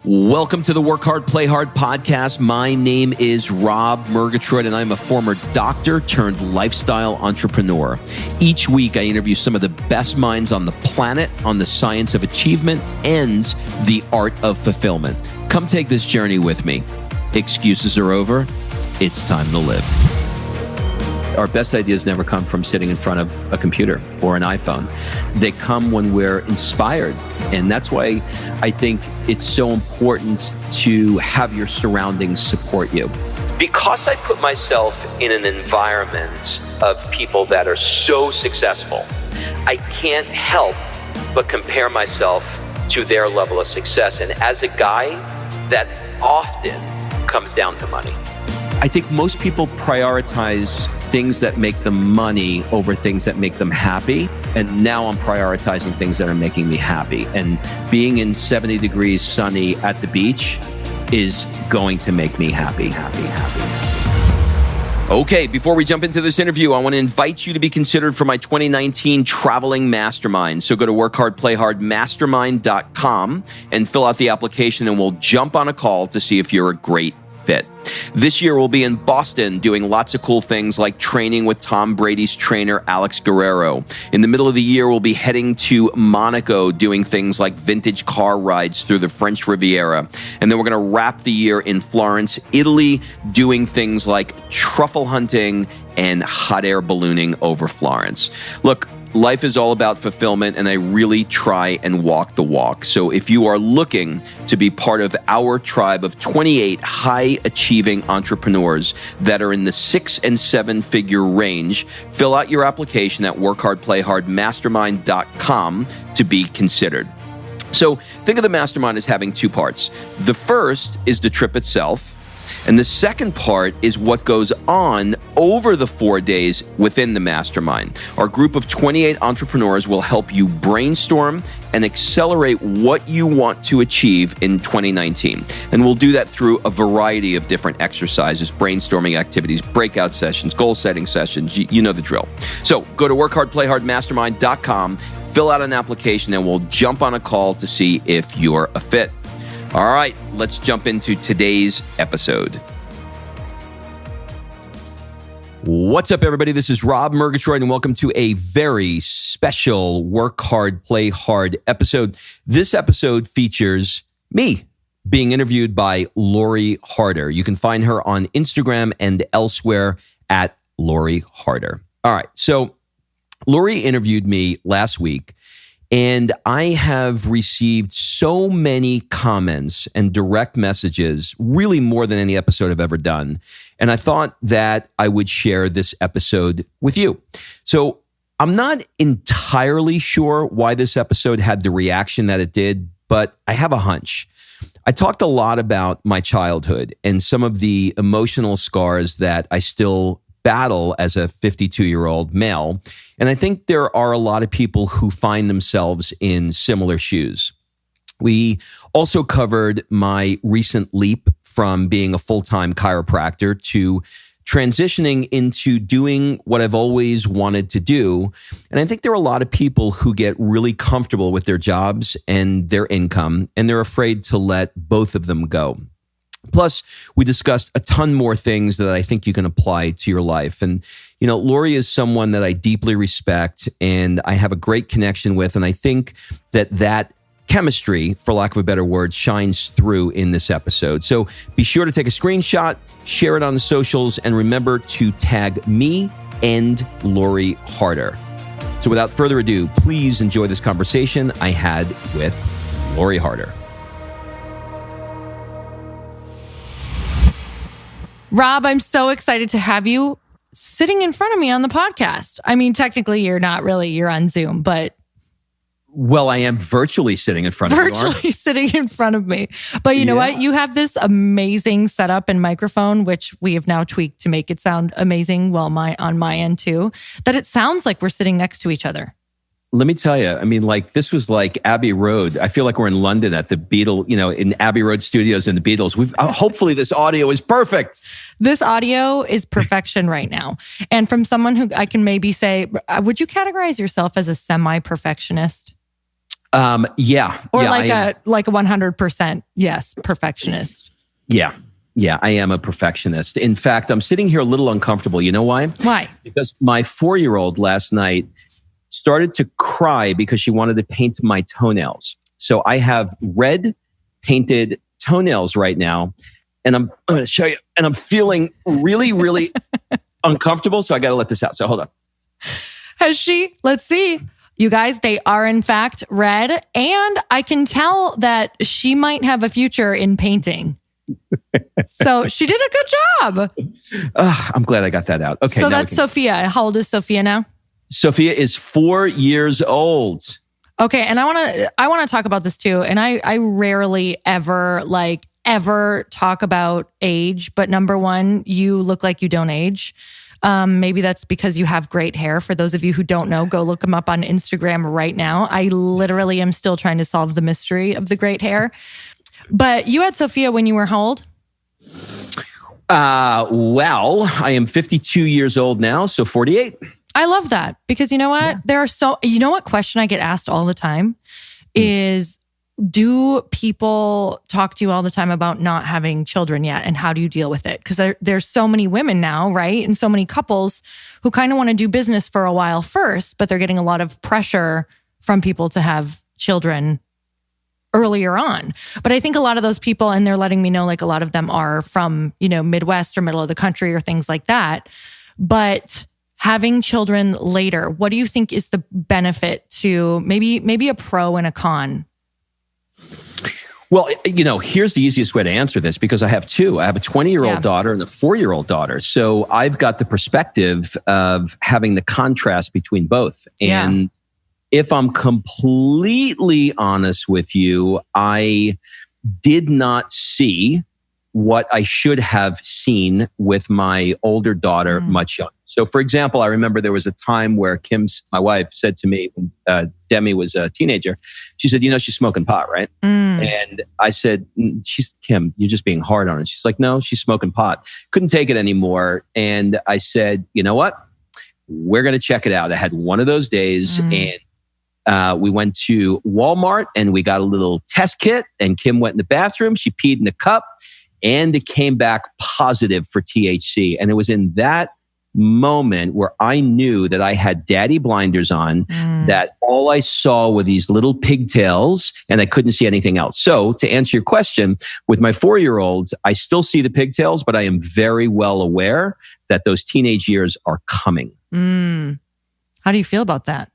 Welcome to the Work Hard, Play Hard podcast. My name is Rob Murgatroyd, and I'm a former doctor turned lifestyle entrepreneur. Each week, I interview some of the best minds on the planet on the science of achievement and the art of fulfillment. Come take this journey with me. Excuses are over. It's time to live. Our best ideas never come from sitting in front of a computer or an iPhone. They come when we're inspired. And that's why I think it's so important to have your surroundings support you. Because I put myself in an environment of people that are so successful, I can't help but compare myself to their level of success. And as a guy, that often comes down to money. I think most people prioritize things that make them money over things that make them happy. And now I'm prioritizing things that are making me happy. And being in 70 degrees sunny at the beach is going to make me happy. Okay, before we jump into this interview, I want to invite you to be considered for my 2019 Traveling Mastermind. So go to workhardplayhardmastermind.com and fill out the application, and we'll jump on a call to see if you're a great fit. This year, we'll be in Boston doing lots of cool things like training with Tom Brady's trainer, Alex Guerrero. In the middle of the year, we'll be heading to Monaco doing things like vintage car rides through the French Riviera. And then we're going to wrap the year in Florence, Italy, doing things like truffle hunting and hot air ballooning over Florence. Look, life is all about fulfillment, and I really try and walk the walk. So if you are looking to be part of our tribe of 28 high-achieving entrepreneurs that are in the 6- and 7-figure range, fill out your application at workhardplayhardmastermind.com to be considered. So think of the mastermind as having two parts. The first is the trip itself, and the second part is what goes on over the 4 days within the mastermind. Our group of 28 entrepreneurs will help you brainstorm and accelerate what you want to achieve in 2019. And we'll do that through a variety of different exercises, brainstorming activities, breakout sessions, goal-setting sessions. You know the drill. So go to workhardplayhardmastermind.com, fill out an application, and we'll jump on a call to see if you're a fit. All right, let's jump into today's episode. What's up, everybody? This is Rob Murgatroyd, and welcome to a very special Work Hard, Play Hard episode. This episode features me being interviewed by Lori Harder. You can find her on Instagram and elsewhere at Lori Harder. All right, so Lori interviewed me last week, and I have received so many comments and direct messages, really more than any episode I've ever done. And I thought that I would share this episode with you. So I'm not entirely sure why this episode had the reaction that it did, but I have a hunch. I talked a lot about my childhood and some of the emotional scars that I still battle as a 52-year-old male. And I think there are a lot of people who find themselves in similar shoes. We also covered my recent leap from being a full-time chiropractor to transitioning into doing what I've always wanted to do. And I think there are a lot of people who get really comfortable with their jobs and their income, and they're afraid to let both of them go. Plus, we discussed a ton more things that I think you can apply to your life. And, you know, Lori is someone that I deeply respect and I have a great connection with. And I think that chemistry, for lack of a better word, shines through in this episode. So be sure to take a screenshot, share it on the socials, and remember to tag me and Lori Harder. So without further ado, please enjoy this conversation I had with Lori Harder. Rob, I'm so excited to have you sitting in front of me on the podcast. I mean, technically, you're not really, you're on Zoom, but... Well, I am virtually sitting in front of you. Virtually sitting in front of me. But you know what? You have this amazing setup and microphone, which we have now tweaked to make it sound amazing, on my end too, that it sounds like we're sitting next to each other. Let me tell you, I mean, like, this was like Abbey Road. I feel like we're in London at the Beatles, in Abbey Road Studios and the Beatles. Hopefully this audio is perfect. This audio is perfection right now. And from someone who I can maybe say, would you categorize yourself as a semi-perfectionist? Yeah. Or yeah, like a 100%, yes, perfectionist. Yeah. Yeah, I am a perfectionist. In fact, I'm sitting here a little uncomfortable. You know why? Why? Because my 4-year-old last night started to cry because she wanted to paint my toenails. So I have red painted toenails right now. And I'm going to show you. And I'm feeling really, really uncomfortable. So I got to let this out. So hold on. Has she? Let's see. You guys, they are in fact red. And I can tell that she might have a future in painting. So she did a good job. I'm glad I got that out. Okay. So that's Sophia. How old is Sophia now? Sophia is 4 years old. Okay. And I want to talk about this too. And I rarely ever talk about age, but number one, you look like you don't age. Maybe that's because you have great hair. For those of you who don't know, go look them up on Instagram right now. I literally am still trying to solve the mystery of the great hair. But you had Sophia when you were how old? Well, I am 52 years old now, so 48. I love that because you know what? Yeah. You know what question I get asked all the time is, do people talk to you all the time about not having children yet? And how do you deal with it? Because there's so many women now, right? And so many couples who kind of want to do business for a while first, but they're getting a lot of pressure from people to have children earlier on. But I think a lot of those people, and they're letting me know like a lot of them are from, Midwest or middle of the country or things like that. But having children later, what do you think is the benefit to maybe a pro and a con? Well, here's the easiest way to answer this because I have two. I have a 20-year-old daughter and a 4-year-old daughter. So I've got the perspective of having the contrast between both. And if I'm completely honest with you, I did not see what I should have seen with my older daughter much younger. So for example, I remember there was a time where my wife said to me, when Demi was a teenager, she said, she's smoking pot, right? And I said, Kim, you're just being hard on her. She's like, no, she's smoking pot. Couldn't take it anymore. And I said, you know what? We're going to check it out. I had one of those days and we went to Walmart and we got a little test kit and Kim went in the bathroom. She peed in the cup and it came back positive for THC. And it was in that moment where I knew that I had daddy blinders on, that all I saw were these little pigtails and I couldn't see anything else. So to answer your question, with my 4-year-old, I still see the pigtails, but I am very well aware that those teenage years are coming. How do you feel about that?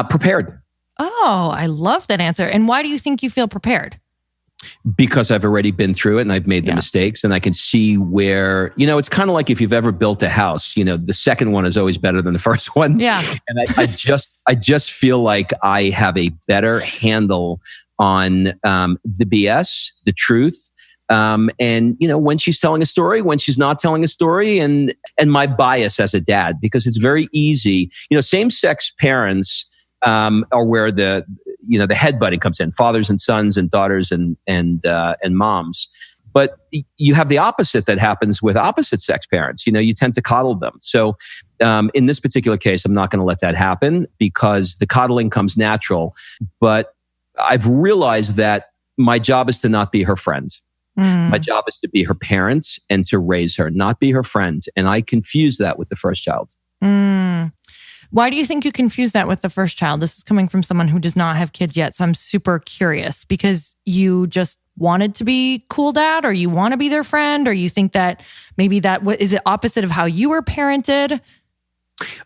Prepared. Oh, I love that answer. And why do you think you feel prepared? Because I've already been through it and I've made the mistakes and I can see where, it's kind of like if you've ever built a house, the second one is always better than the first one. Yeah. And I just feel like I have a better handle on the BS, the truth. And when she's telling a story, when she's not telling a story, and my bias as a dad, because it's very easy, same-sex parents are where the headbutting comes in, fathers and sons and daughters and moms. But you have the opposite that happens with opposite sex parents. You tend to coddle them. So in this particular case, I'm not going to let that happen because the coddling comes natural. But I've realized that my job is to not be her friend. My job is to be her parent and to raise her, not be her friend. And I confuse that with the first child. Why do you think you confuse that with the first child? This is coming from someone who does not have kids yet. So I'm super curious because you just wanted to be cool dad, or you want to be their friend, or you think that maybe is it opposite of how you were parented?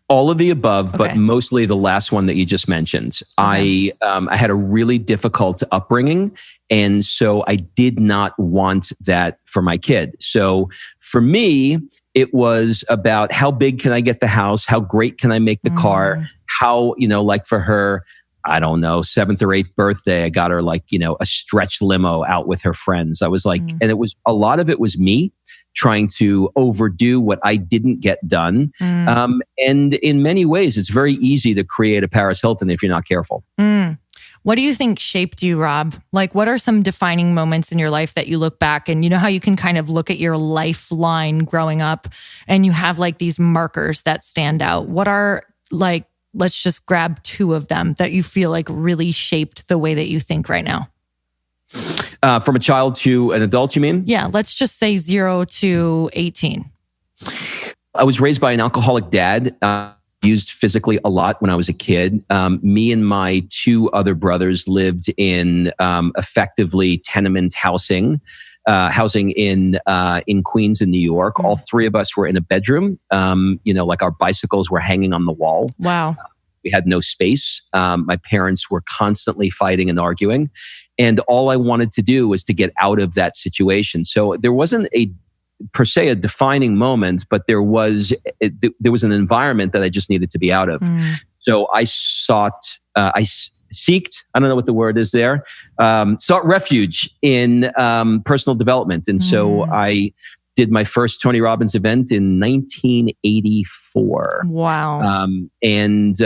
All of the above, but mostly the last one that you just mentioned. I had a really difficult upbringing, and so I did not want that for my kid. So for me, it was about how big can I get the house? How great can I make the car? How, like for her, I don't know, 7th or 8th birthday, I got her a stretch limo out with her friends. I was like, and a lot of it was me trying to overdo what I didn't get done. And in many ways, it's very easy to create a Paris Hilton if you're not careful. What do you think shaped you, Rob? What are some defining moments in your life that you look back and you know how you can kind of look at your lifeline growing up and you have these markers that stand out? What are let's just grab two of them that you feel like really shaped the way that you think right now. From a child to an adult, you mean? Yeah, let's just say 0 to 18. I was raised by an alcoholic dad. Used physically a lot when I was a kid. Me and my two other brothers lived in effectively tenement housing in Queens and New York. All three of us were in a bedroom. Like our bicycles were hanging on the wall. Wow. We had no space. My parents were constantly fighting and arguing. And all I wanted to do was to get out of that situation. So there wasn't per se a defining moment, but there was an environment that I just needed to be out of. So I sought, seeked, I don't know what the word is there, sought refuge in personal development. And so I did my first Tony Robbins event in 1984. Wow. And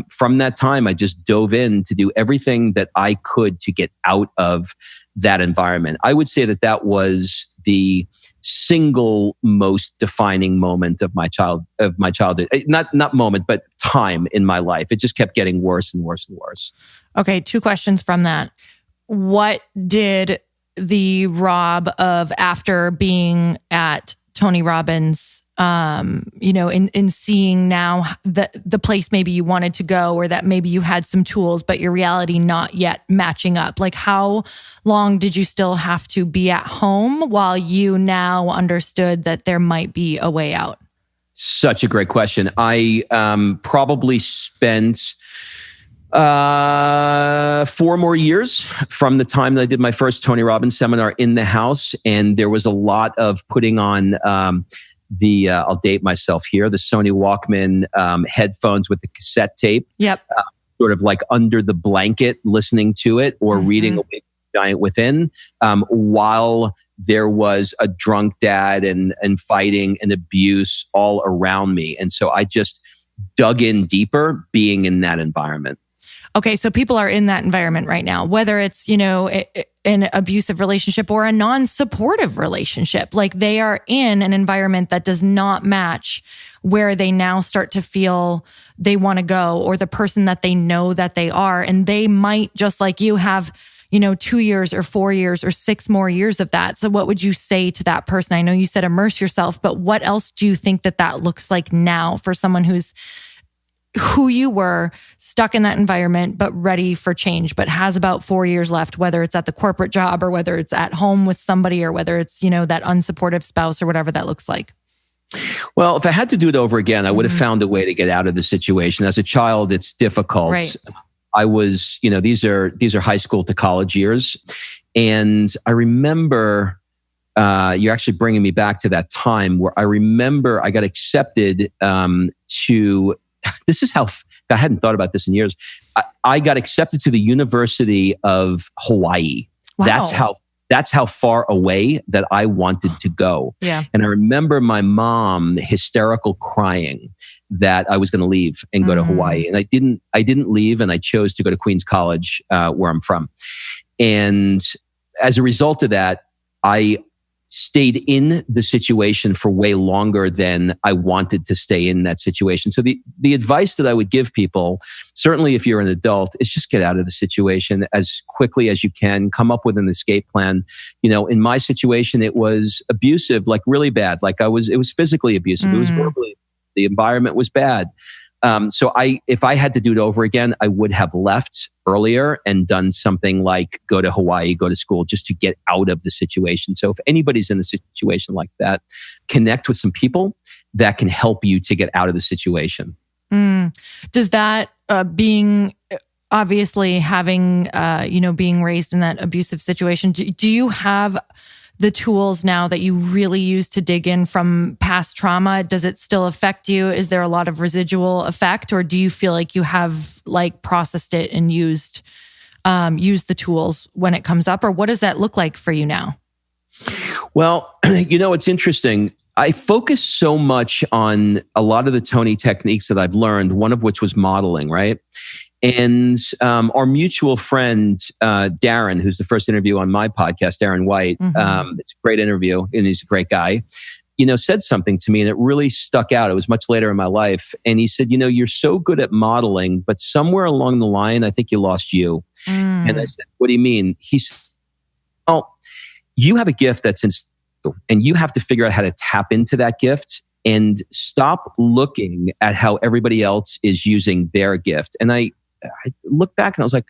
from that time, I just dove in to do everything that I could to get out of that environment. I would say that was the single most defining moment of my childhood. Not moment, but time in my life. It just kept getting worse and worse and worse. Okay, two questions from that. What did the Rob of after being at Tony Robbins, in seeing now the place maybe you wanted to go, or that maybe you had some tools, but your reality not yet matching up? Like, how long did you still have to be at home while you now understood that there might be a way out? Such a great question. I probably spent 4 more years from the time that I did my first Tony Robbins seminar in the house. And there was a lot of putting on I'll date myself here, the Sony Walkman headphones with the cassette tape. Yep. Sort of like under the blanket, listening to it or reading Awake the Giant Within, while there was a drunk dad and fighting and abuse all around me. And so I just dug in deeper being in that environment. Okay, so people are in that environment right now, whether it's, an abusive relationship or a non-supportive relationship. Like, they are in an environment that does not match where they now start to feel they want to go, or the person that they know that they are. And they might, just like you, have 2 years or 4 years or 6 more years of that. So what would you say to that person? I know you said immerse yourself, but what else do you think that looks like now for someone who you were, stuck in that environment, but ready for change, but has about 4 years left, whether it's at the corporate job or whether it's at home with somebody, or whether it's, that unsupportive spouse or whatever that looks like? Well, if I had to do it over again, I would have found a way to get out of the situation. As a child, it's difficult. Right. I was, these are high school to college years. And I remember, you're actually bringing me back to that time where I remember I got accepted to, this is how, I hadn't thought about this in years. I got accepted to the University of Hawaii. Wow. That's how far away that I wanted to go. Yeah. And I remember my mom hysterical crying that I was going to leave and go to Hawaii. And I didn't leave, and I chose to go to Queens College, where I'm from. And as a result of that, I stayed in the situation for way longer than I wanted to stay in that situation. So the advice that I would give people, certainly if you're an adult, is just get out of the situation as quickly as you can. Come up with an escape plan. In my situation, it was abusive, like really bad. Like it was physically abusive. It was verbally. The environment was bad. So if I had to do it over again, I would have left earlier and done something like go to Hawaii, go to school, just to get out of the situation. So if anybody's in a situation like that, connect with some people that can help you to get out of the situation. Does that being obviously having being raised in that abusive situation, do you have the tools now that you really use to dig in from past trauma? Does it still affect you? Is there a lot of residual effect, or do you feel like you have processed it and used the tools when it comes up? Or what does that look like for you now? Well, it's interesting. I focus so much on a lot of the Tony techniques that I've learned, one of which was modeling, right? And our mutual friend, Darren, who's the first interview on my podcast, Darren White, it's a great interview and he's a great guy. said something to me and it really stuck out. It was much later in my life. And he said, you're so good at modeling, but somewhere along the line, I think you lost you. And I said, what do you mean? He said, well, you have a gift that's in you, and you have to figure out how to tap into that gift and stop looking at how everybody else is using their gift. And I looked back and I was like,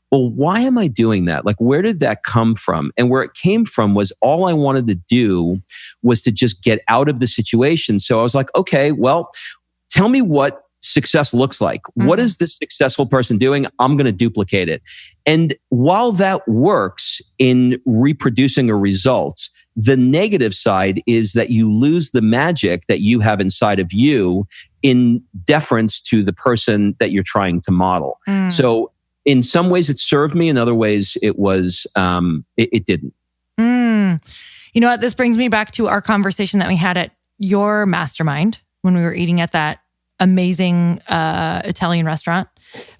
well, why am I doing that? Like, where did that come from? And where it came from was all I wanted to do was to just get out of the situation. So I was like, okay, well, tell me what success looks like. What is this successful person doing? I'm going to duplicate it. And while that works in reproducing a result, the negative side is that you lose the magic that you have inside of you in deference to the person that you're trying to model. So in some ways it served me. In other ways it was, it didn't. You know what? This brings me back to our conversation that we had at your mastermind when we were eating at that amazing Italian restaurant.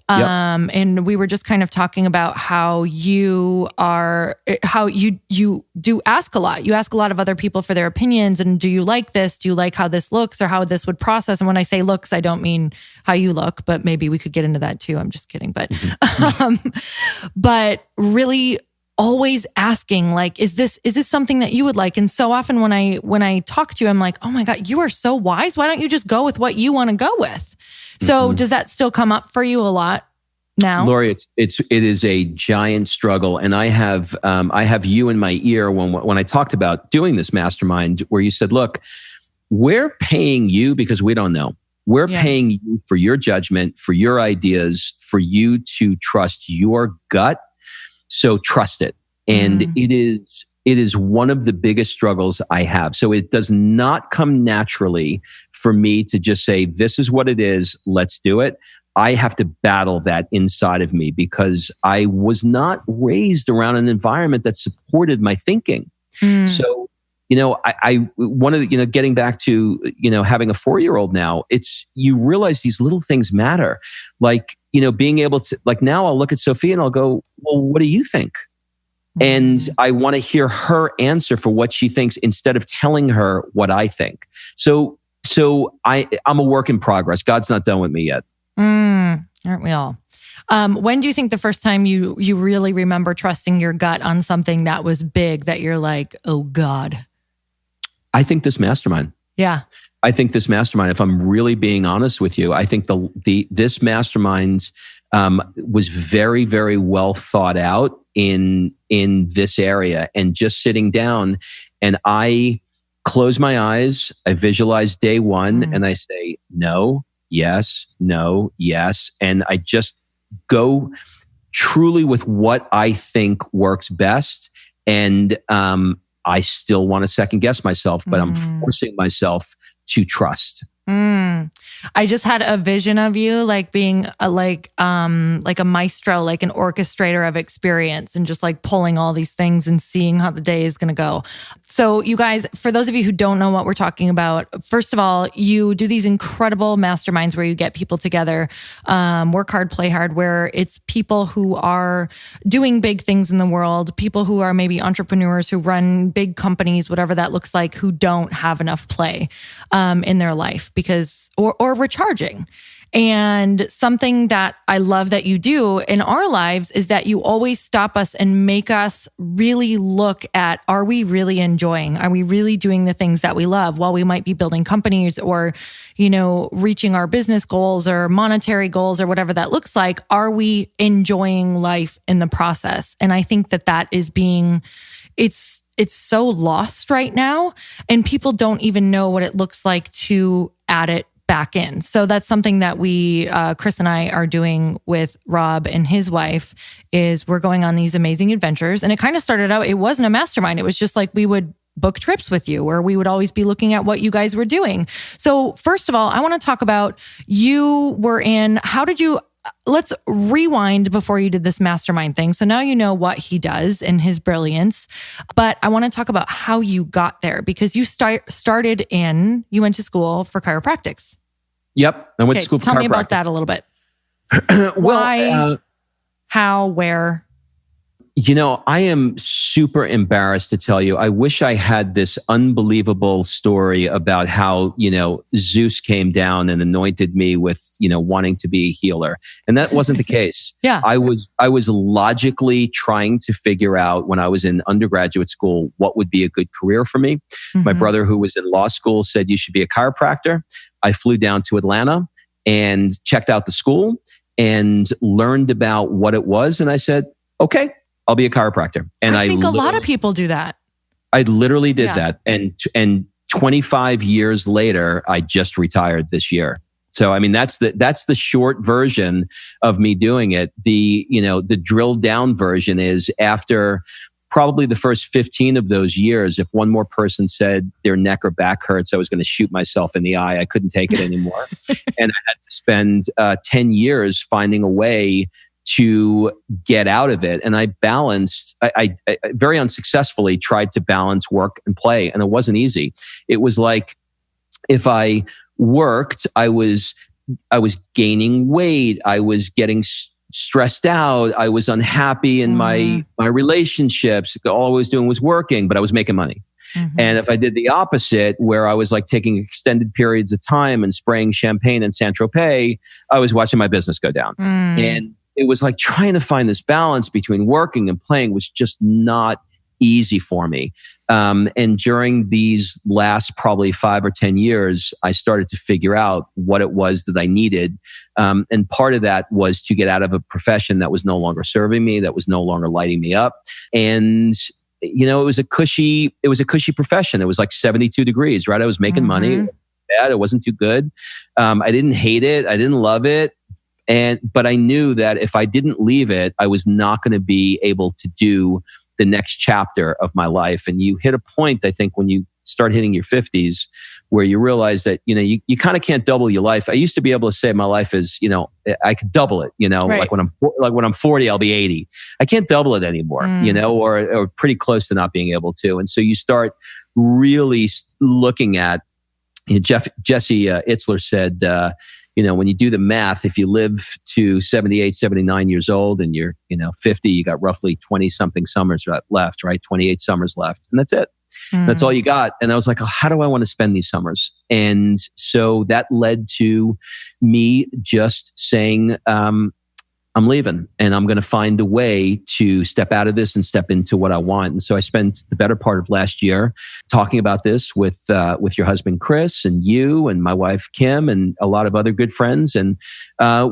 And we were just kind of talking about how you do ask a lot. You ask a lot of other people for their opinions. And do you like this? Do you like how this looks or how this would process? And when I say looks, I don't mean how you look, but maybe we could get into that too. I'm just kidding. But, but really always asking, like, is this something that you would like? And so often when I talk to you, I'm like, oh my God, you are so wise. Why don't you just go with what you want to go with? So does that still come up for you a lot now? Lori, it is a giant struggle. And I have you in my ear when I talked about doing this mastermind where you said, look, we're paying you because we don't know. We're paying you for your judgment, for your ideas, for you to trust your gut. So trust it. And it is one of the biggest struggles I have. So it does not come naturally for me to just say, this is what it is, let's do it. I have to battle that inside of me because I was not raised around an environment that supported my thinking. So, I one of the, getting back to, having a 4-year-old now, you realize these little things matter. Like, being able to, like, now I'll look at Sophia and I'll go, well, what do you think? And I want to hear her answer for what she thinks instead of telling her what I think. So I'm a work in progress. God's not done with me yet. Aren't we all? When do you think the first time you really remember trusting your gut on something that was big that you're like, oh God? I think this mastermind. Yeah. I think this mastermind, if I'm really being honest with you, I think this mastermind was very, very well thought out in this area. And just sitting down and I close my eyes, I visualize day one and I say, no, yes, no, yes. And I just go truly with what I think works best. And I still want to second guess myself, but I'm forcing myself to trust. I just had a vision of you like being like a maestro, like an orchestrator of experience and just like pulling all these things and seeing how the day is going to go. So you guys, for those of you who don't know what we're talking about, first of all, you do these incredible masterminds where you get people together, work hard, play hard, where it's people who are doing big things in the world, people who are maybe entrepreneurs who run big companies, whatever that looks like, who don't have enough play in their life because, or recharging. And something that I love that you do in our lives is that you always stop us and make us really look at, are we really enjoying? Are we really doing the things that we love while we might be building companies or, reaching our business goals or monetary goals or whatever that looks like? Are we enjoying life in the process? And I think that is it's so lost right now and people don't even know what it looks like to add it back in. So that's something that we, Chris and I are doing with Rob and his wife is we're going on these amazing adventures. And it kind of started out, it wasn't a mastermind. It was just like we would book trips with you or we would always be looking at what you guys were doing. So first of all, I want to talk about let's rewind before you did this mastermind thing. So now you know what he does and his brilliance, but I want to talk about how you got there because you you went to school for chiropractics. Yep. I went to school for chiropractic. Tell me about that a little bit. Well, why, how, where? I am super embarrassed to tell you. I wish I had this unbelievable story about how, Zeus came down and anointed me with, wanting to be a healer. And that wasn't the case. Yeah. I was logically trying to figure out when I was in undergraduate school, what would be a good career for me. My brother, who was in law school, said, you should be a chiropractor. I flew down to Atlanta and checked out the school and learned about what it was. And I said, okay, I'll be a chiropractor. And I think a lot of people do that. I literally did that. And 25 years later, I just retired this year. So, I mean, that's the short version of me doing it. The drilled down version is after probably the first 15 of those years, if one more person said their neck or back hurts, I was going to shoot myself in the eye. I couldn't take it anymore. And I had to spend 10 years finding a way to get out of it. And I balanced, I very unsuccessfully tried to balance work and play. And it wasn't easy. It was like, if I worked, I was gaining weight. I was getting stressed out. I was unhappy in my relationships. All I was doing was working, but I was making money. And if I did the opposite, where I was like taking extended periods of time and spraying champagne in Saint-Tropez, I was watching my business go down. And it was like trying to find this balance between working and playing was just not easy for me. And during these last probably 5 or 10 years, I started to figure out what it was that I needed. And part of that was to get out of a profession that was no longer serving me, that was no longer lighting me up. And it was a cushy profession. It was like 72 degrees, right? I was making money. Bad. It wasn't too good. I didn't hate it. I didn't love it. But I knew that if I didn't leave it, I was not going to be able to do the next chapter of my life. And you hit a point, I think, when you start hitting your 50s, where you realize that, you kind of can't double your life. I used to be able to say my life is, I could double it, right. like when I'm 40, I'll be 80. I can't double it anymore, or pretty close to not being able to. And so you start really looking at, Jesse Itzler said, when you do the math, if you live to 78, 79 years old and you're, 50, you got roughly 20 something summers left, right? 28 summers left. And that's it. That's all you got. And I was like, how do I want to spend these summers? And so that led to me just saying, I'm leaving and I'm going to find a way to step out of this and step into what I want. And so I spent the better part of last year talking about this with your husband, Chris, and you and my wife, Kim, and a lot of other good friends. And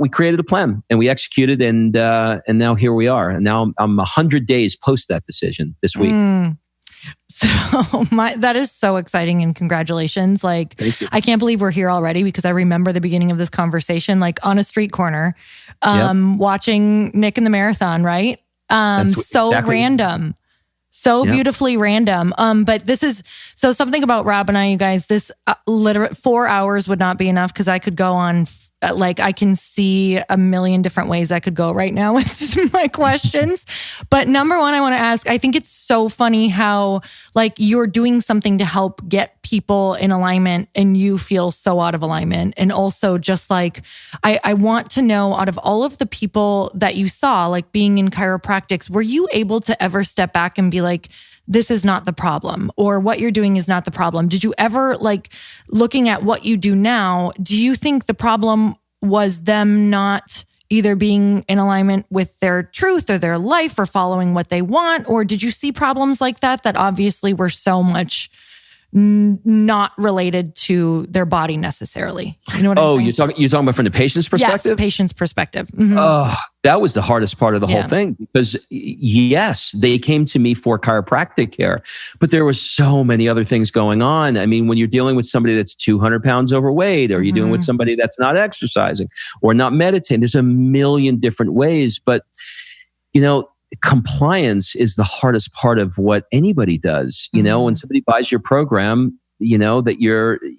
we created a plan and we executed, and now here we are. And now I'm 100 days post that decision this week. So that is so exciting, and congratulations. Like, I can't believe we're here already, because I remember the beginning of this conversation, like on a street corner, watching Nick in the marathon, right? Random, so beautifully random. But this is, so something about Rob and I, you guys, this literally 4 hours would not be enough, because I could go on. I can see a million different ways I could go right now with my questions. But number one, I want to ask, I think it's so funny how you're doing something to help get people in alignment and you feel so out of alignment. And also just I want to know, out of all of the people that you saw, being in chiropractics, were you able to ever step back and be like, this is not the problem, or what you're doing is not the problem? Did you ever, looking at what you do now, do you think the problem was them not either being in alignment with their truth or their life or following what they want? Or did you see problems like that obviously were so much not related to their body necessarily? You know what I'm saying? You're talking about from the patient's perspective? Yes, patient's perspective. That was the hardest part of the whole thing, because yes, they came to me for chiropractic care, but there were so many other things going on. I mean, when you're dealing with somebody that's 200 pounds overweight, or you're dealing with somebody that's not exercising or not meditating, there's a million different ways. But, compliance is the hardest part of what anybody does. When somebody buys your program, that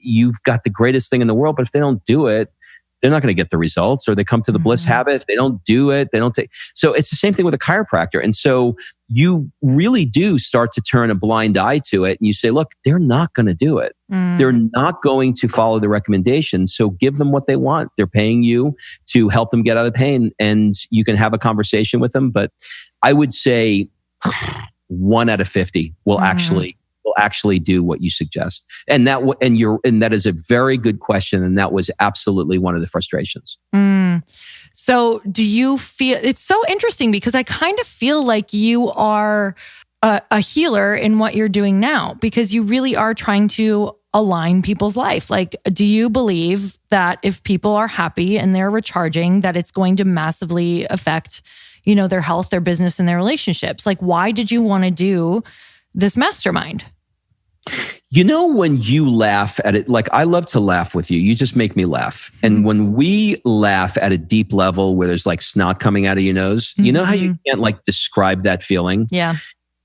you've got the greatest thing in the world, but if they don't do it, they're not going to get the results. Or they come to the bliss habit. If they don't do it, they don't take. So it's the same thing with a chiropractor. And so you really do start to turn a blind eye to it. And you say, look, they're not going to do it. They're not going to follow the recommendations. So give them what they want. They're paying you to help them get out of pain, and you can have a conversation with them. But I would say 1 out of 50 will actually do what you suggest. And that is a very good question. And that was absolutely one of the frustrations. So do you feel, it's so interesting because I kind of feel like you are a healer in what you're doing now, because you really are trying to align people's life. Like, do you believe that if people are happy and they're recharging, that it's going to massively affect, their health, their business, and their relationships? Like, why did you want to do this mastermind? When you laugh at it, like I love to laugh with you. You just make me laugh. And when we laugh at a deep level where there's like snot coming out of your nose, you know how you can't like describe that feeling? Yeah.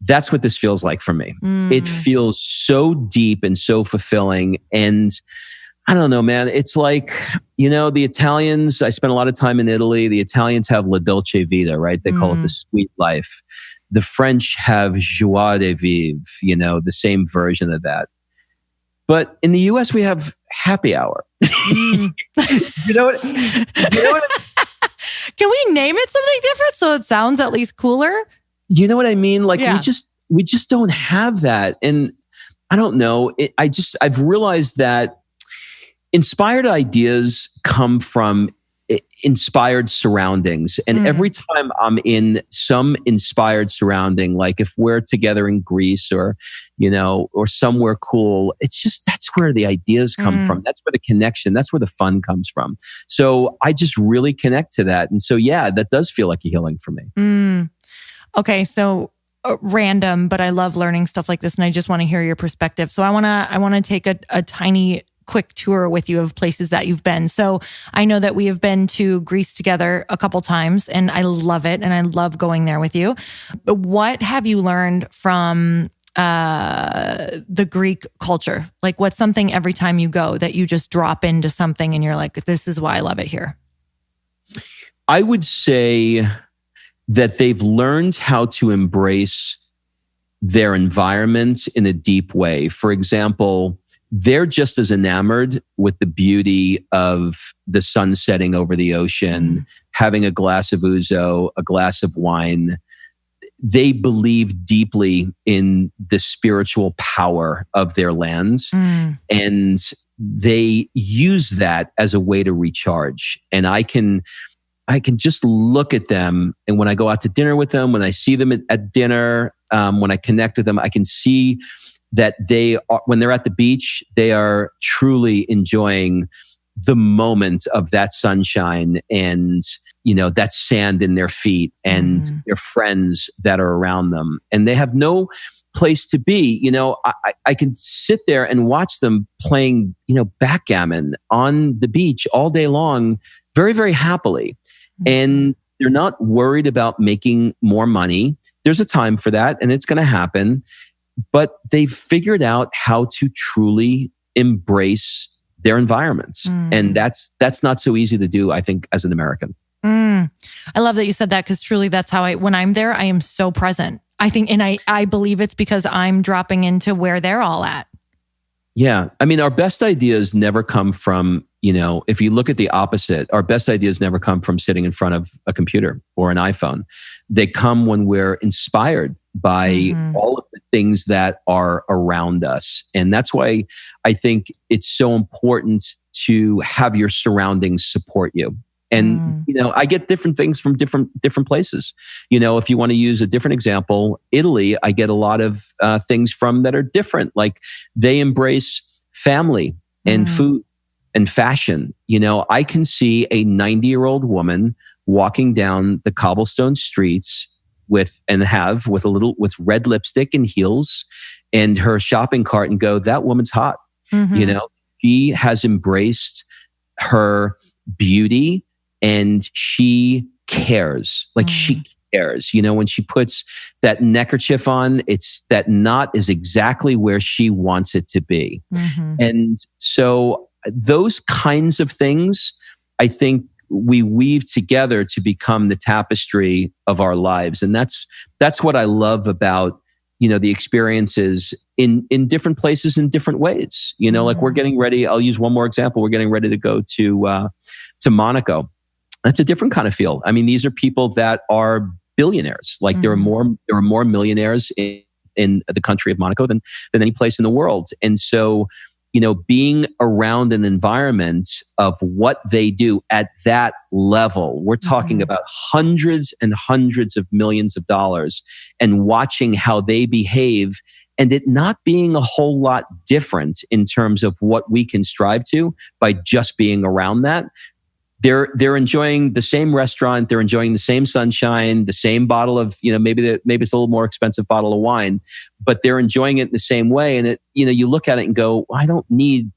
That's what this feels like for me. It feels so deep and so fulfilling. And I don't know, man. It's like, the Italians, I spent a lot of time in Italy. The Italians have la dolce vita, right? They call it the sweet life. The French have joie de vivre, the same version of that. But in the US, we have happy hour. You know what? Can we name it something different so it sounds at least cooler? You know what I mean? Like we just don't have that. And I don't know. I've realized that inspired ideas come from inspired surroundings. And every time I'm in some inspired surrounding, like if we're together in Greece or somewhere cool, it's just, that's where the ideas come from. That's where the connection, that's where the fun comes from. So I just really connect to that. And so, yeah, that does feel like a healing for me. Okay. So random, but I love learning stuff like this. And I just want to hear your perspective. So I want to take a tiny quick tour with you of places that you've been. So I know that we have been to Greece together a couple times and I love it. And I love going there with you. But what have you learned from the Greek culture? Like what's something every time you go that you just drop into something and you're like, this is why I love it here? I would say that they've learned how to embrace their environment in a deep way. For example, they're just as enamored with the beauty of the sun setting over the ocean, having a glass of ouzo, a glass of wine. They believe deeply in the spiritual power of their lands, and they use that as a way to recharge. And I can just look at them, and when I go out to dinner with them, when I see them at dinner, when I connect with them, I can see that they are, when they're at the beach, they are truly enjoying the moment of that sunshine and, that sand in their feet and their friends that are around them. And they have no place to be. I can sit there and watch them playing, backgammon on the beach all day long, very, very happily. And they're not worried about making more money. There's a time for that and it's going to happen. But they've figured out how to truly embrace their environments. And that's not so easy to do, I think, as an American. I love that you said that because truly that's how when I'm there, I am so present. I think, and I believe it's because I'm dropping into where they're all at. Yeah. I mean, our best ideas never come from, if you look at the opposite, our best ideas never come from sitting in front of a computer or an iPhone. They come when we're inspired by all of the things that are around us. And that's why I think it's so important to have your surroundings support you. And, I get different things from different places. If you want to use a different example, Italy, I get a lot of things from that are different. Like they embrace family and food and fashion. I can see a 90-year-old woman walking down the cobblestone streets with red lipstick and heels and her shopping cart and go, that woman's hot. She has embraced her beauty and she cares. Like she cares. When she puts that neckerchief on, it's that knot is exactly where she wants it to be. And so those kinds of things, I think we weave together to become the tapestry of our lives. And that's what I love about, the experiences in different places in different ways. Like we're getting ready. I'll use one more example. We're getting ready to go to Monaco. That's a different kind of feel. I mean, these are people that are billionaires. Like there are more millionaires in the country of Monaco than any place in the world. And so, being around an environment of what they do at that level, we're talking about hundreds and hundreds of millions of dollars, and watching how they behave, and it not being a whole lot different in terms of what we can strive to by just being around that. They're enjoying the same restaurant, they're enjoying the same sunshine, the same bottle of, maybe it's a little more expensive bottle of wine, but they're enjoying it in the same way. And it, you look at it and go, I don't need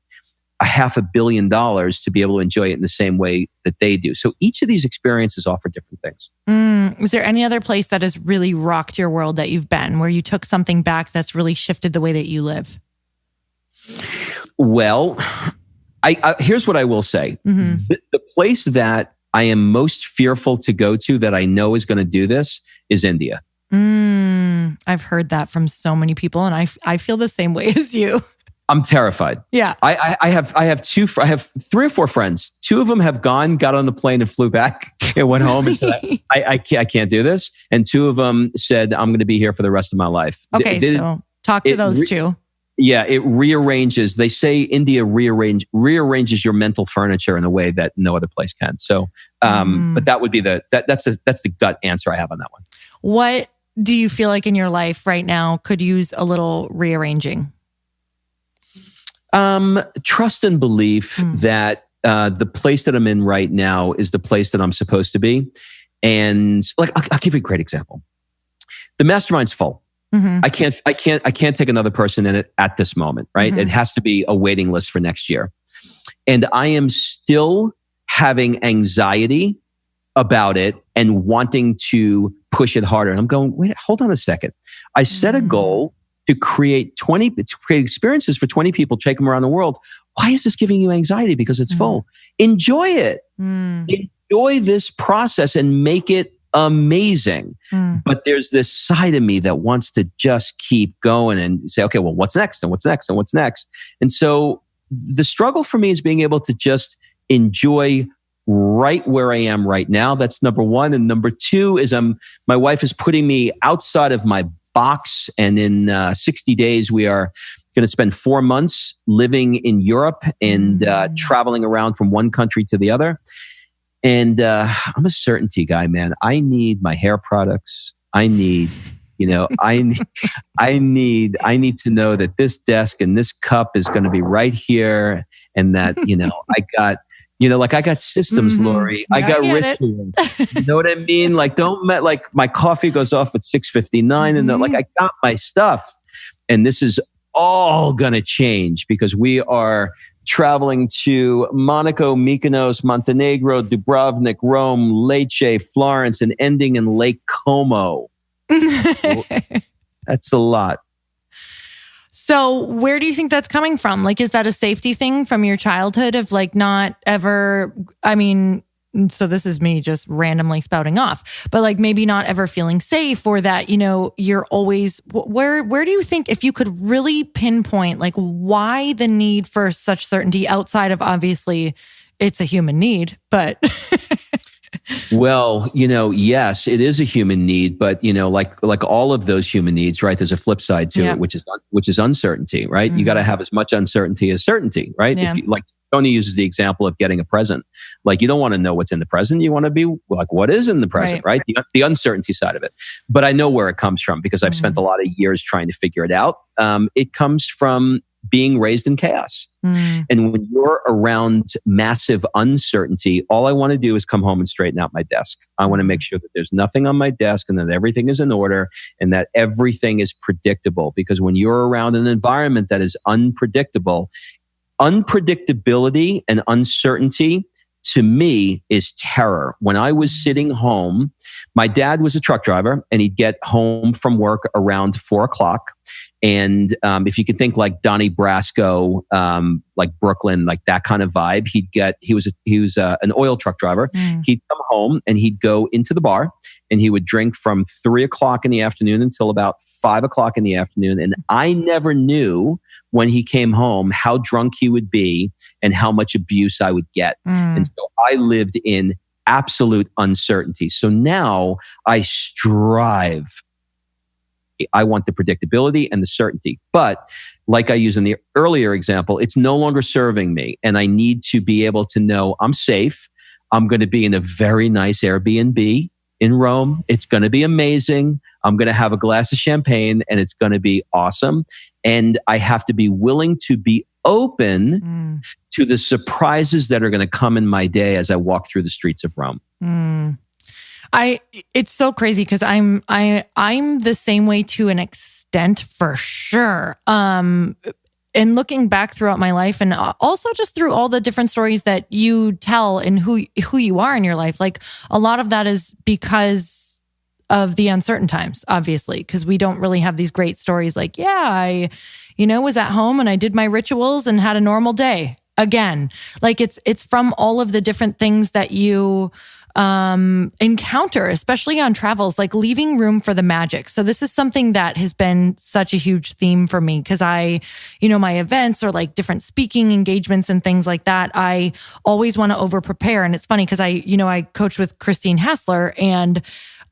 $500 million to be able to enjoy it in the same way that they do. So each of these experiences offer different things. Is there any other place that has really rocked your world that you've been, where you took something back that's really shifted the way that you live? Well, I here's what I will say. The place that I am most fearful to go to, that I know is going to do this, is India. I've heard that from so many people, and I feel the same way as you. I'm terrified. Yeah. I have 3 or 4 friends. 2 of them have got on the plane and flew back and went home and said, I can't do this. And 2 of them said, I'm going to be here for the rest of my life. Okay, so talk to those 2. Yeah, it rearranges. They say India rearranges your mental furniture in a way that no other place can. So, but that would be that's the gut answer I have on that one. What do you feel like in your life right now could use a little rearranging? Trust and belief that the place that I'm in right now is the place that I'm supposed to be. And like, I'll give you a great example. The mastermind's full. I can't take another person in it at this moment, right? It has to be a waiting list for next year. And I am still having anxiety about it and wanting to push it harder. And I'm going, wait, hold on a second. I set a goal to create experiences for 20 people, take them around the world. Why is this giving you anxiety? Because it's full. Enjoy it. Enjoy this process and make it amazing. But there's this side of me that wants to just keep going and say, okay, well, what's next? And what's next? And what's next? And so the struggle for me is being able to just enjoy right where I am right now. That's number one. And number 2 is my wife is putting me outside of my box. And in 60 days, we are going to spend 4 months living in Europe and traveling around from one country to the other. And I'm a certainty guy, man. I need my hair products. I need, I need to know that this desk and this cup is going to be right here, and that I got systems, Lori. I got rituals. You know what I mean? Like, like my coffee goes off at 6:59, and like I got my stuff, and this is all going to change because we are traveling to Monaco, Mykonos, Montenegro, Dubrovnik, Rome, Lecce, Florence, and ending in Lake Como. That's a lot. So where do you think that's coming from? Like, is that a safety thing from your childhood of like not ever, so this is me just randomly spouting off, but like maybe not ever feeling safe, or that, you're always, where do you think, if you could really pinpoint like why the need for such certainty outside of, obviously it's a human need, but Well, yes, it is a human need, but like all of those human needs, right? There's a flip side to it, which is uncertainty, right? You got to have as much uncertainty as certainty, right? Yeah. If you, like Tony uses the example of getting a present. Like, you don't want to know what's in the present. You want to be like, what is in the present, right? The uncertainty side of it. But I know where it comes from because I've spent a lot of years trying to figure it out. It comes from being raised in chaos. And when you're around massive uncertainty, all I want to do is come home and straighten out my desk. I want to make sure that there's nothing on my desk and that everything is in order and that everything is predictable. Because when you're around an environment that is unpredictable, unpredictability and uncertainty to me is terror. When I was sitting home, my dad was a truck driver and he'd get home from work around 4:00. And if you can think like Donnie Brasco, like Brooklyn, like that kind of vibe, he was an oil truck driver. He'd come home and he'd go into the bar and he would drink from 3:00 in the afternoon until about 5:00 in the afternoon. And I never knew when he came home how drunk he would be and how much abuse I would get. And so I lived in absolute uncertainty. So now I strive. I want the predictability and the certainty. But like I used in the earlier example, it's no longer serving me. And I need to be able to know I'm safe. I'm going to be in a very nice Airbnb in Rome. It's going to be amazing. I'm going to have a glass of champagne and it's going to be awesome. And I have to be willing to be open to the surprises that are going to come in my day as I walk through the streets of Rome. It's so crazy because I'm the same way to an extent for sure. And looking back throughout my life and also just through all the different stories that you tell and who you are in your life, like a lot of that is because of the uncertain times, obviously, because we don't really have these great stories like, I was at home and I did my rituals and had a normal day again. Like it's from all of the different things that you encounter, especially on travels, like leaving room for the magic. So this is something that has been such a huge theme for me because my events or like different speaking engagements and things like that, I always want to over prepare. And it's funny because I coach with Christine Hassler, and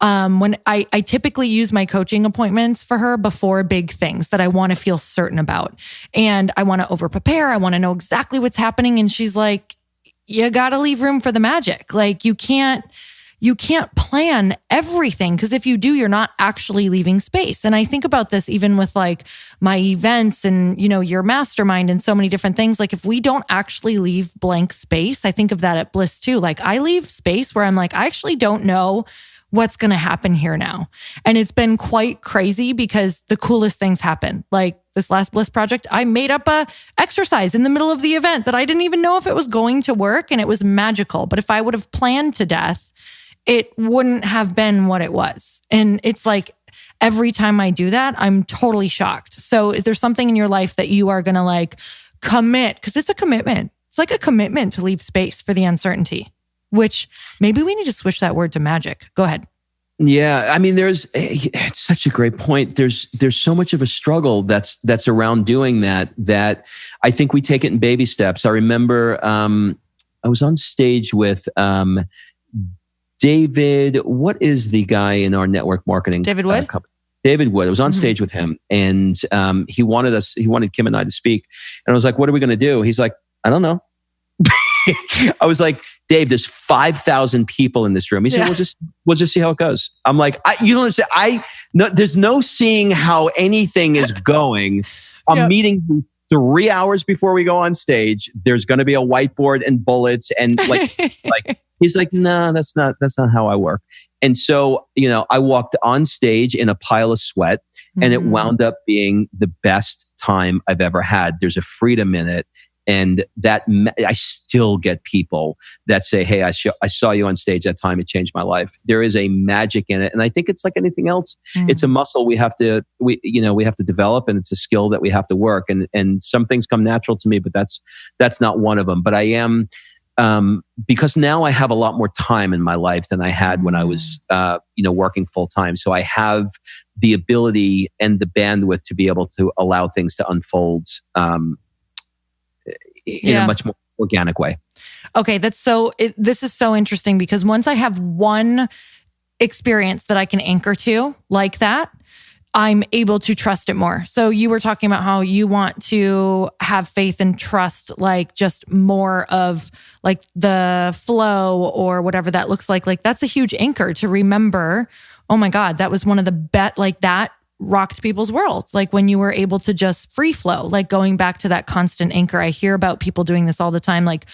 when I typically use my coaching appointments for her before big things that I want to feel certain about, and I want to over prepare. I want to know exactly what's happening. And she's like, you got to leave room for the magic. Like you can't plan everything, because if you do, you're not actually leaving space. And I think about this even with like my events and, your mastermind and so many different things. Like if we don't actually leave blank space, I think of that at Bliss too. Like I leave space where I'm like, I actually don't know what's going to happen here now. And it's been quite crazy because the coolest things happen. Like this last Bliss project, I made up a exercise in the middle of the event that I didn't even know if it was going to work, and it was magical. But if I would have planned to death, it wouldn't have been what it was. And it's like every time I do that, I'm totally shocked. So is there something in your life that you are going to like commit? Because it's a commitment. It's like a commitment to leave space for the uncertainty, which maybe we need to switch that word to magic. Go ahead. Yeah. I mean, it's such a great point. There's so much of a struggle that's around doing that I think we take it in baby steps. I remember, I was on stage with, David, what is the guy in our network marketing? David Wood? Company? David Wood. I was on stage with him, and, he wanted Kim and I to speak. And I was like, what are we going to do? He's like, I don't know. I was like, Dave, there's 5,000 people in this room. He said, we'll just see how it goes. I'm like, you don't understand. There's no seeing how anything is going. I'm meeting 3 hours before we go on stage. There's going to be a whiteboard and bullets. And like he's like, no, that's not how I work. And so, I walked on stage in a pile of sweat, and it wound up being the best time I've ever had. There's a freedom in it. And that I still get people that say, hey, I saw you on stage that time. It changed my life. There is a magic in it. And I think it's like anything else. It's a muscle we have to develop, and it's a skill that we have to work. And some things come natural to me, but that's not one of them. But I am, because now I have a lot more time in my life than I had when I was, working full time. So I have the ability and the bandwidth to be able to allow things to unfold, in a much more organic way. Okay, this is so interesting, because once I have one experience that I can anchor to like that, I'm able to trust it more. So you were talking about how you want to have faith and trust, like just more of like the flow or whatever that looks like. Like that's a huge anchor to remember. Oh my God, that was one of the like that rocked people's worlds. Like when you were able to just free flow, like going back to that constant anchor. I hear about people doing this all the time, like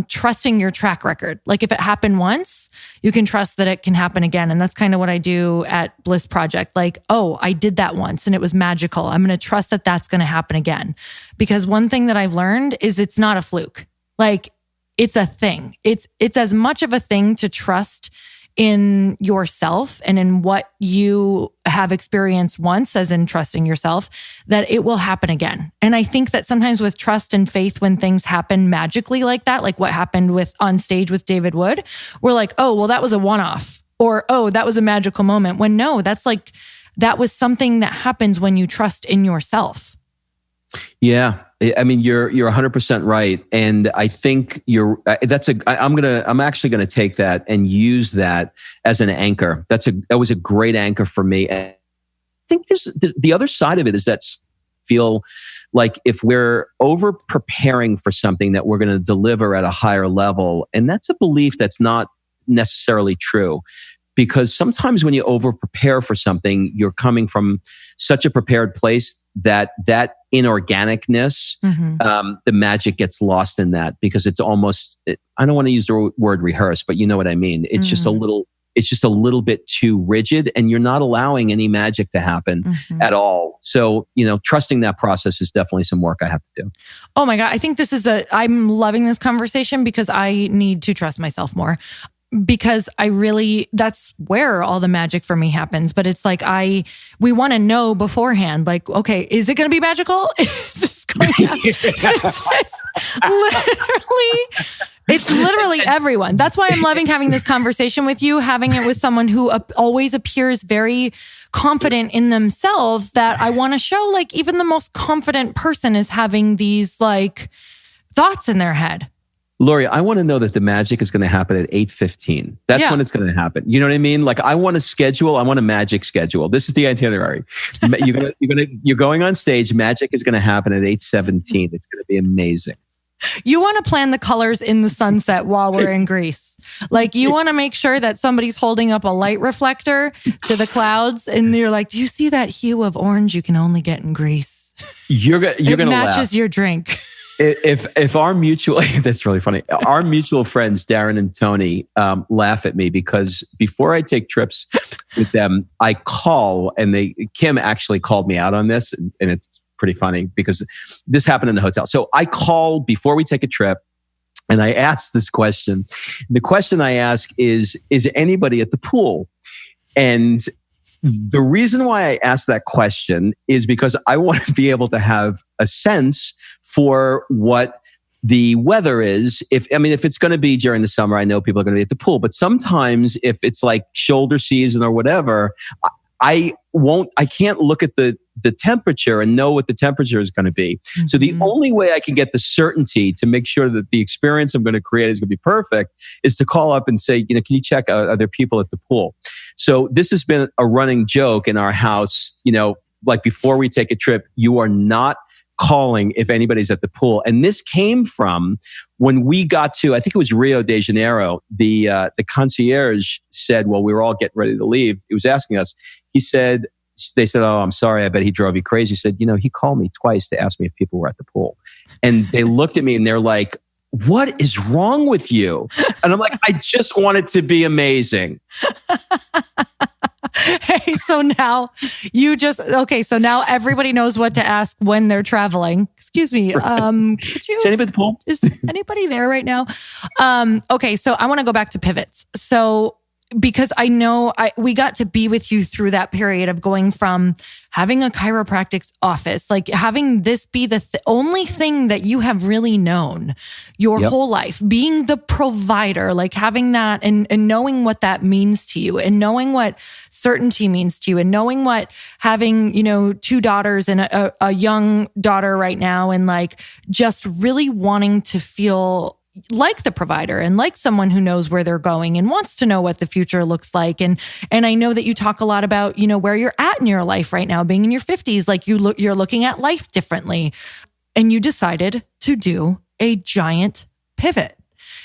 trusting your track record. Like if it happened once, you can trust that it can happen again. And that's kind of what I do at Bliss Project. Like, oh, I did that once and it was magical. I'm going to trust that that's going to happen again. Because one thing that I've learned is it's not a fluke. Like it's a thing. It's as much of a thing to trust in yourself and in what you have experienced once, as in trusting yourself, that it will happen again. And I think that sometimes with trust and faith, when things happen magically like that, like what happened on stage with David Wood, we're like, oh, well, that was a one-off, or, oh, that was a magical moment. When no, that was something that happens when you trust in yourself. Yeah. I mean, you're 100% right. And I think I'm actually going to take that and use that as an anchor. That was a great anchor for me. And I think there's the other side of it is that feel like if we're over preparing for something that we're going to deliver at a higher level, and that's a belief that's not necessarily true. Because sometimes when you over prepare for something, you're coming from such a prepared place that inorganicness, the magic gets lost in that, because it's almost, I don't want to use the word rehearse, but you know what I mean. It's just a little bit too rigid, and you're not allowing any magic to happen at all. So, trusting that process is definitely some work I have to do. Oh my God. I think I'm loving this conversation because I need to trust myself more. Because that's where all the magic for me happens. But it's like, we want to know beforehand, like, okay, is it going to be magical? Is this going to happen? It's literally everyone. That's why I'm loving having this conversation with you, having it with someone who always appears very confident in themselves, that I want to show, like, even the most confident person is having these like thoughts in their head. Lori, I want to know that the magic is going to happen at 8:15. That's when it's going to happen. You know what I mean? Like, I want a magic schedule. This is the itinerary. You're going on stage. Magic is going to happen at 8:17. It's going to be amazing. You want to plan the colors in the sunset while we're in Greece. Like, you want to make sure that somebody's holding up a light reflector to the clouds, and you're like, do you see that hue of orange you can only get in Greece? You're going to laugh. It matches your drink. If our mutual, that's really funny. Our mutual friends, Darren and Tony, laugh at me because before I take trips with them, I call, and Kim actually called me out on this, and it's pretty funny because this happened in the hotel. So I call before we take a trip, and I ask this question. The question I ask is anybody at the pool? And the reason why I ask that question is because I want to be able to have a sense for what the weather is. If it's going to be during the summer, I know people are going to be at the pool. But sometimes if it's like shoulder season or whatever, I can't look at the temperature and know what the temperature is going to be. Mm-hmm. So the only way I can get the certainty to make sure that the experience I'm going to create is going to be perfect is to call up and say, can you check, are there people at the pool? So this has been a running joke in our house, like before we take a trip, you are not calling if anybody's at the pool. And this came from when we got to, I think it was Rio de Janeiro, the concierge said, well, we were all getting ready to leave. He was asking us, they said, oh, I'm sorry, I bet he drove you crazy. He said, he called me twice to ask me if people were at the pool. And they looked at me and they're like, what is wrong with you? And I'm like, I just want it to be amazing. Hey, so now so now everybody knows what to ask when they're traveling. Excuse me. Is anybody at the pool? Is anybody there right now? Okay, so I want to go back to pivots. So because I know we got to be with you through that period of going from having a chiropractic office, like having this be the only thing that you have really known your whole life, being the provider, like having that and knowing what that means to you, and knowing what certainty means to you, and knowing what having, two daughters and a young daughter right now, and like just really wanting to feel like the provider and like someone who knows where they're going and wants to know what the future looks like. And I know that you talk a lot about, where you're at in your life right now, being in your 50s, like you're looking at life differently, and you decided to do a giant pivot.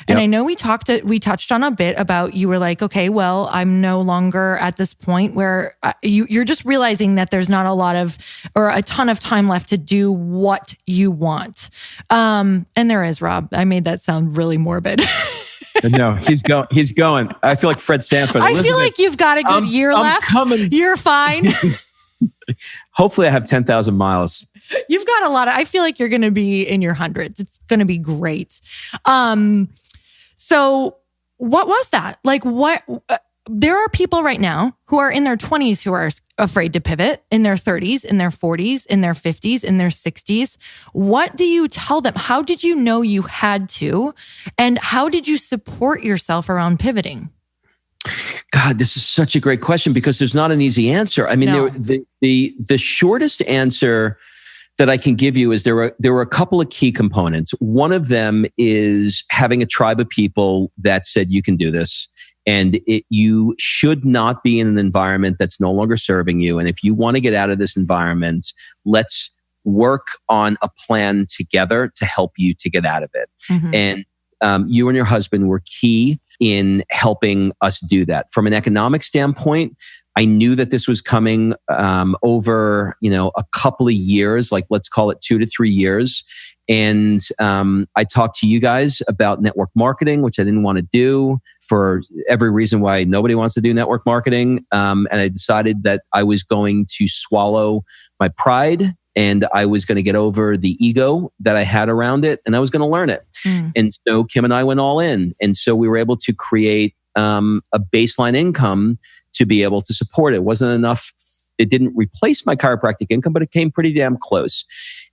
And I know we touched on a bit about, you were like, okay, well, I'm no longer at this point where you're just realizing that there's not a ton of time left to do what you want. And there is, Rob. I made that sound really morbid. No, he's going. I feel like Fred Sanford. I feel like you've got a good year left. You're fine. Hopefully I have 10,000 miles. You've got a lot I feel like you're going to be in your hundreds. It's going to be great. So what was that? Like there are people right now who are in their 20s who are afraid to pivot, in their 30s, in their 40s, in their 50s, in their 60s. What do you tell them? How did you know you had to? And how did you support yourself around pivoting? God, this is such a great question because there's not an easy answer. I mean, the shortest answer that I can give you is there were a couple of key components. One of them is having a tribe of people that said, you can do this. And you should not be in an environment that's no longer serving you. And if you want to get out of this environment, let's work on a plan together to help you to get out of it. And you and your husband were key in helping us do that. From an economic standpoint, I knew that this was coming over, a couple of years, like let's call it 2 to 3 years. And I talked to you guys about network marketing, which I didn't want to do for every reason why nobody wants to do network marketing. And I decided that I was going to swallow my pride and I was going to get over the ego that I had around it and I was going to learn it. And so Kim and I went all in. And so we were able to create a baseline income to be able to support it. It wasn't enough. It didn't replace my chiropractic income, but it came pretty damn close.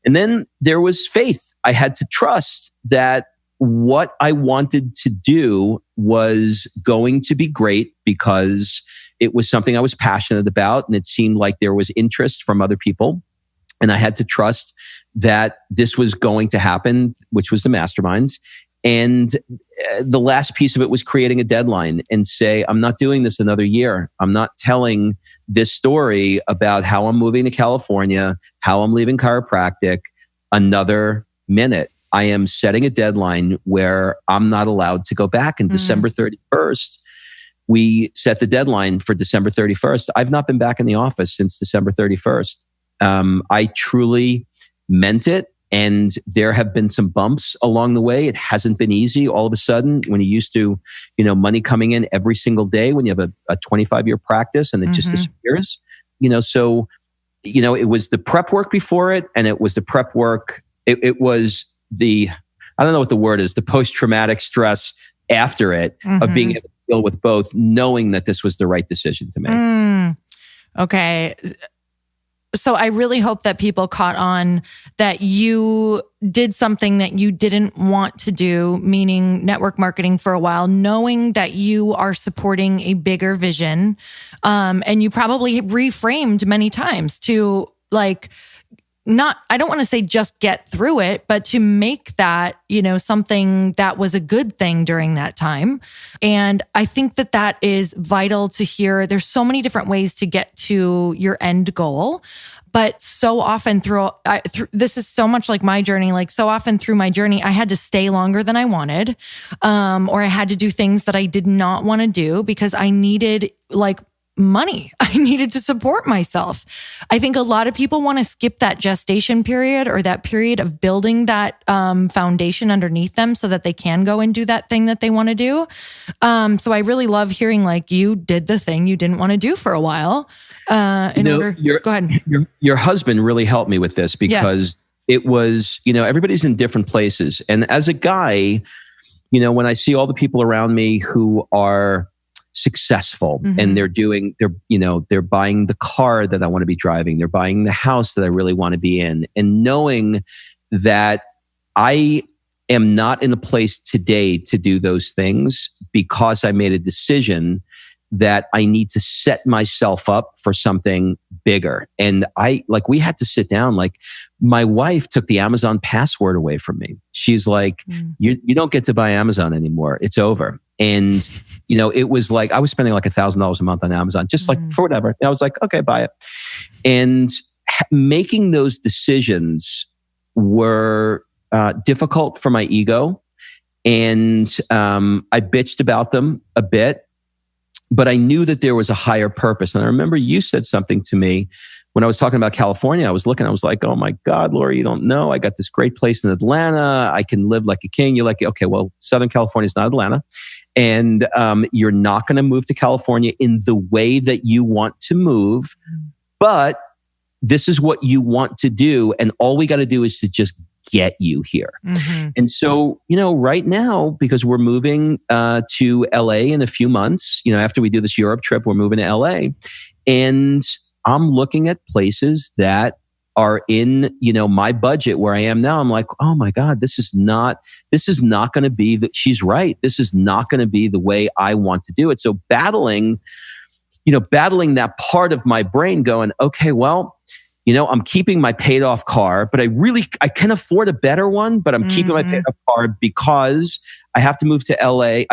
And then there was faith. I had to trust that what I wanted to do was going to be great because it was something I was passionate about and it seemed like there was interest from other people. And I had to trust that this was going to happen, which was the masterminds. And the last piece of it was creating a deadline and say, I'm not doing this another year. I'm not telling this story about how I'm moving to California, how I'm leaving chiropractic another minute. I am setting a deadline where I'm not allowed to go back. And December 31st, we set the deadline for December 31st. I've not been back in the office since December 31st. I truly meant it. And there have been some bumps along the way. It hasn't been easy. All of a sudden, when you used to, money coming in every single day, when you have a 25-year practice and it just disappears, so, it was the prep work before it. And it was the prep work. It was I don't know what the word is, the post-traumatic stress after it of being able to deal with both, knowing that this was the right decision to make. Okay. So I really hope that people caught on that you did something that you didn't want to do, meaning network marketing for a while, knowing that you are supporting a bigger vision. And you probably reframed many times to I don't want to say just get through it, but to make that, something that was a good thing during that time. And I think that is vital to hear. There's so many different ways to get to your end goal, but so often this is so much like my journey, so often through my journey, I had to stay longer than I wanted, or I had to do things that I did not want to do because I needed money. I needed to support myself. I think a lot of people want to skip that gestation period or that period of building that foundation underneath them so that they can go and do that thing that they want to do. So I really love hearing you did the thing you didn't want to do for a while. Go ahead. Your husband really helped me with this because it was, everybody's in different places. And as a guy, when I see all the people around me who are successful and they're buying the car that I want to be driving. They're buying the house that I really want to be in. And knowing that I am not in a place today to do those things because I made a decision that I need to set myself up for something bigger. And we had to sit down, my wife took the Amazon password away from me. She's like, you don't get to buy Amazon anymore. It's over. And, it was I was spending $1,000 a month on Amazon, just for whatever. And I was like, okay, buy it. And making those decisions were difficult for my ego. And I bitched about them a bit, but I knew that there was a higher purpose. And I remember you said something to me when I was talking about California. I was like, oh my God, Laura, you don't know. I got this great place in Atlanta. I can live like a king. You're like, okay, well, Southern California is not Atlanta. And you're not going to move to California in the way that you want to move. But this is what you want to do. And all we got to do is to just get you here. And so, right now, because we're moving to LA in a few months, after we do this Europe trip, we're moving to LA. And I'm looking at places that are in, my budget where I am now. I'm like, oh my God, this is not going to be that. She's right. This is not going to be the way I want to do it. So battling that part of my brain going, okay, well, I'm keeping my paid off car, but I can afford a better one, but I'm keeping my paid off car because I have to move to LA.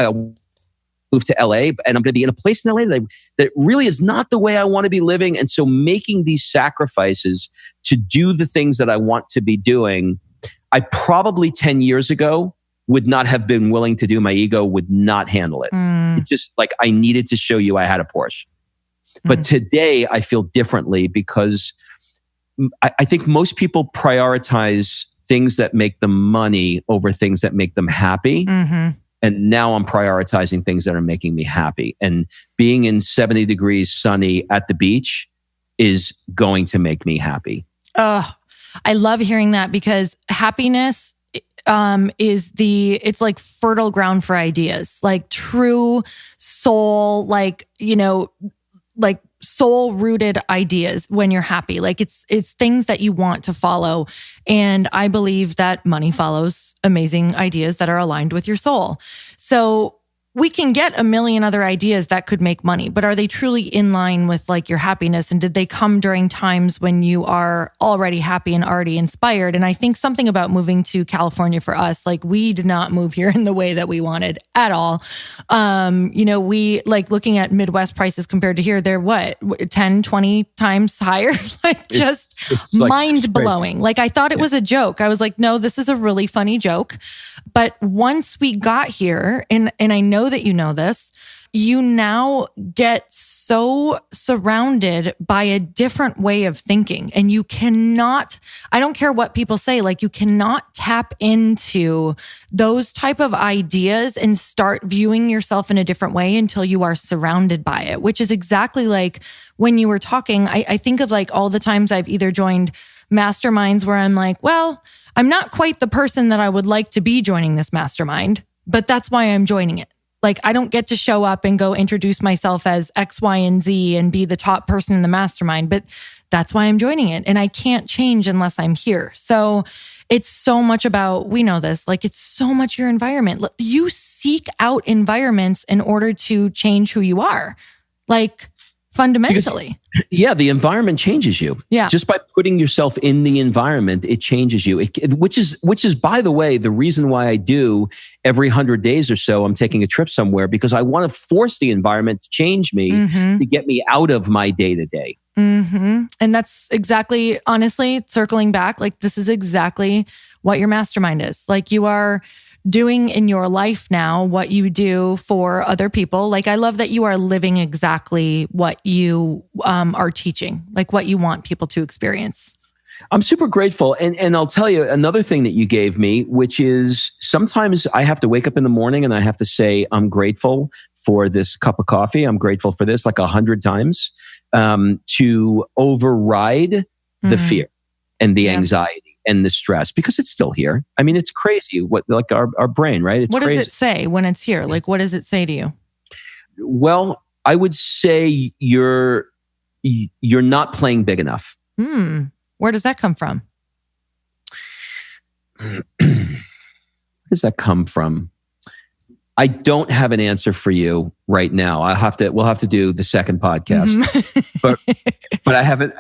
Move to LA, and I'm going to be in a place in LA that really is not the way I want to be living. And so making these sacrifices to do the things that I want to be doing, I probably 10 years ago would not have been willing to do. My ego would not handle it. It's just like I needed to show you I had a Porsche. But today I feel differently because I think most people prioritize things that make them money over things that make them happy. And now I'm prioritizing things that are making me happy. And being in 70 degrees sunny at the beach is going to make me happy. I love hearing that because happiness it's like fertile ground for ideas, like true soul, like soul rooted ideas when you're happy. Like it's things that you want to follow. And I believe that money follows amazing ideas that are aligned with your soul. So we can get a million other ideas that could make money, but are they truly in line with like your happiness? And did they come during times when you are already happy and already inspired? And I think something about moving to California for us, like we did not move here in the way that we wanted at all. We like looking at Midwest prices compared to here, they're 10, 20 times higher, like just mind blowing. Like I thought it was a joke. I was like, no, this is a really funny joke. But once we got here, and I know that you know this, you now get so surrounded by a different way of thinking. And you cannot, I don't care what people say, like you cannot tap into those type of ideas and start viewing yourself in a different way until you are surrounded by it, which is exactly like when you were talking. I think of like all the times I've either joined masterminds where I'm like, well, I'm not quite the person that I would like to be joining this mastermind, but that's why I'm joining it. Like, I don't get to show up and go introduce myself as X, Y, and Z and be the top person in the mastermind, but that's why I'm joining it. And I can't change unless I'm here. So it's so much about, we know this, like it's so much your environment. You seek out environments in order to change who you are. Like, fundamentally. Because, the environment changes you. Yeah. Just by putting yourself in the environment, it changes you. Which is, by the way, the reason why I do every 100 days or so, I'm taking a trip somewhere because I want to force the environment to change me to get me out of my day-to-day. And that's exactly, honestly, circling back, like this is exactly what your mastermind is. Like you are doing in your life now what you do for other people. Like I love that you are living exactly what you are teaching, like what you want people to experience. I'm super grateful. And I'll tell you another thing that you gave me, which is sometimes I have to wake up in the morning and I have to say, I'm grateful for this cup of coffee. I'm grateful for this like 100 times to override the fear and the anxiety and the stress, because it's still here. I mean, it's crazy what like our brain, right? It's what crazy. Does it say when it's here? Like, what does it say to you? Well, I would say you're not playing big enough. Where does that come from? Where does that come from? I don't have an answer for you right now. We'll have to do the second podcast. But I haven't.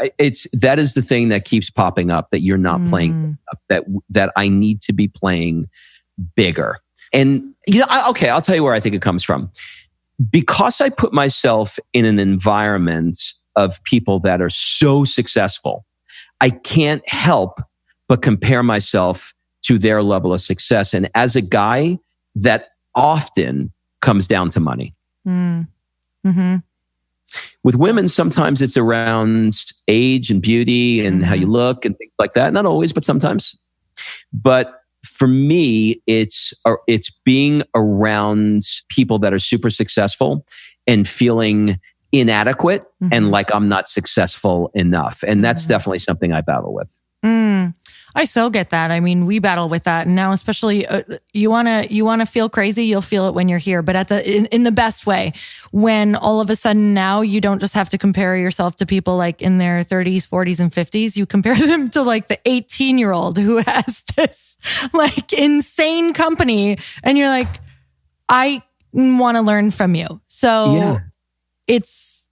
That is the thing that keeps popping up, that you're not playing up, that I need to be playing bigger. And I'll tell you where I think it comes from. Because I put myself in an environment of people that are so successful, I can't help but compare myself to their level of success. And as a guy, that often comes down to money. With women, sometimes it's around age and beauty and how you look and things like that. Not always, but sometimes. But for me, it's being around people that are super successful and feeling inadequate and like I'm not successful enough. And that's definitely something I battle with. I so get that. I mean, we battle with that. And now especially you want to feel crazy, you'll feel it when you're here, but in the best way. When all of a sudden now you don't just have to compare yourself to people like in their 30s, 40s and 50s, you compare them to like the 18-year-old who has this like insane company and you're like, I want to learn from you. So it's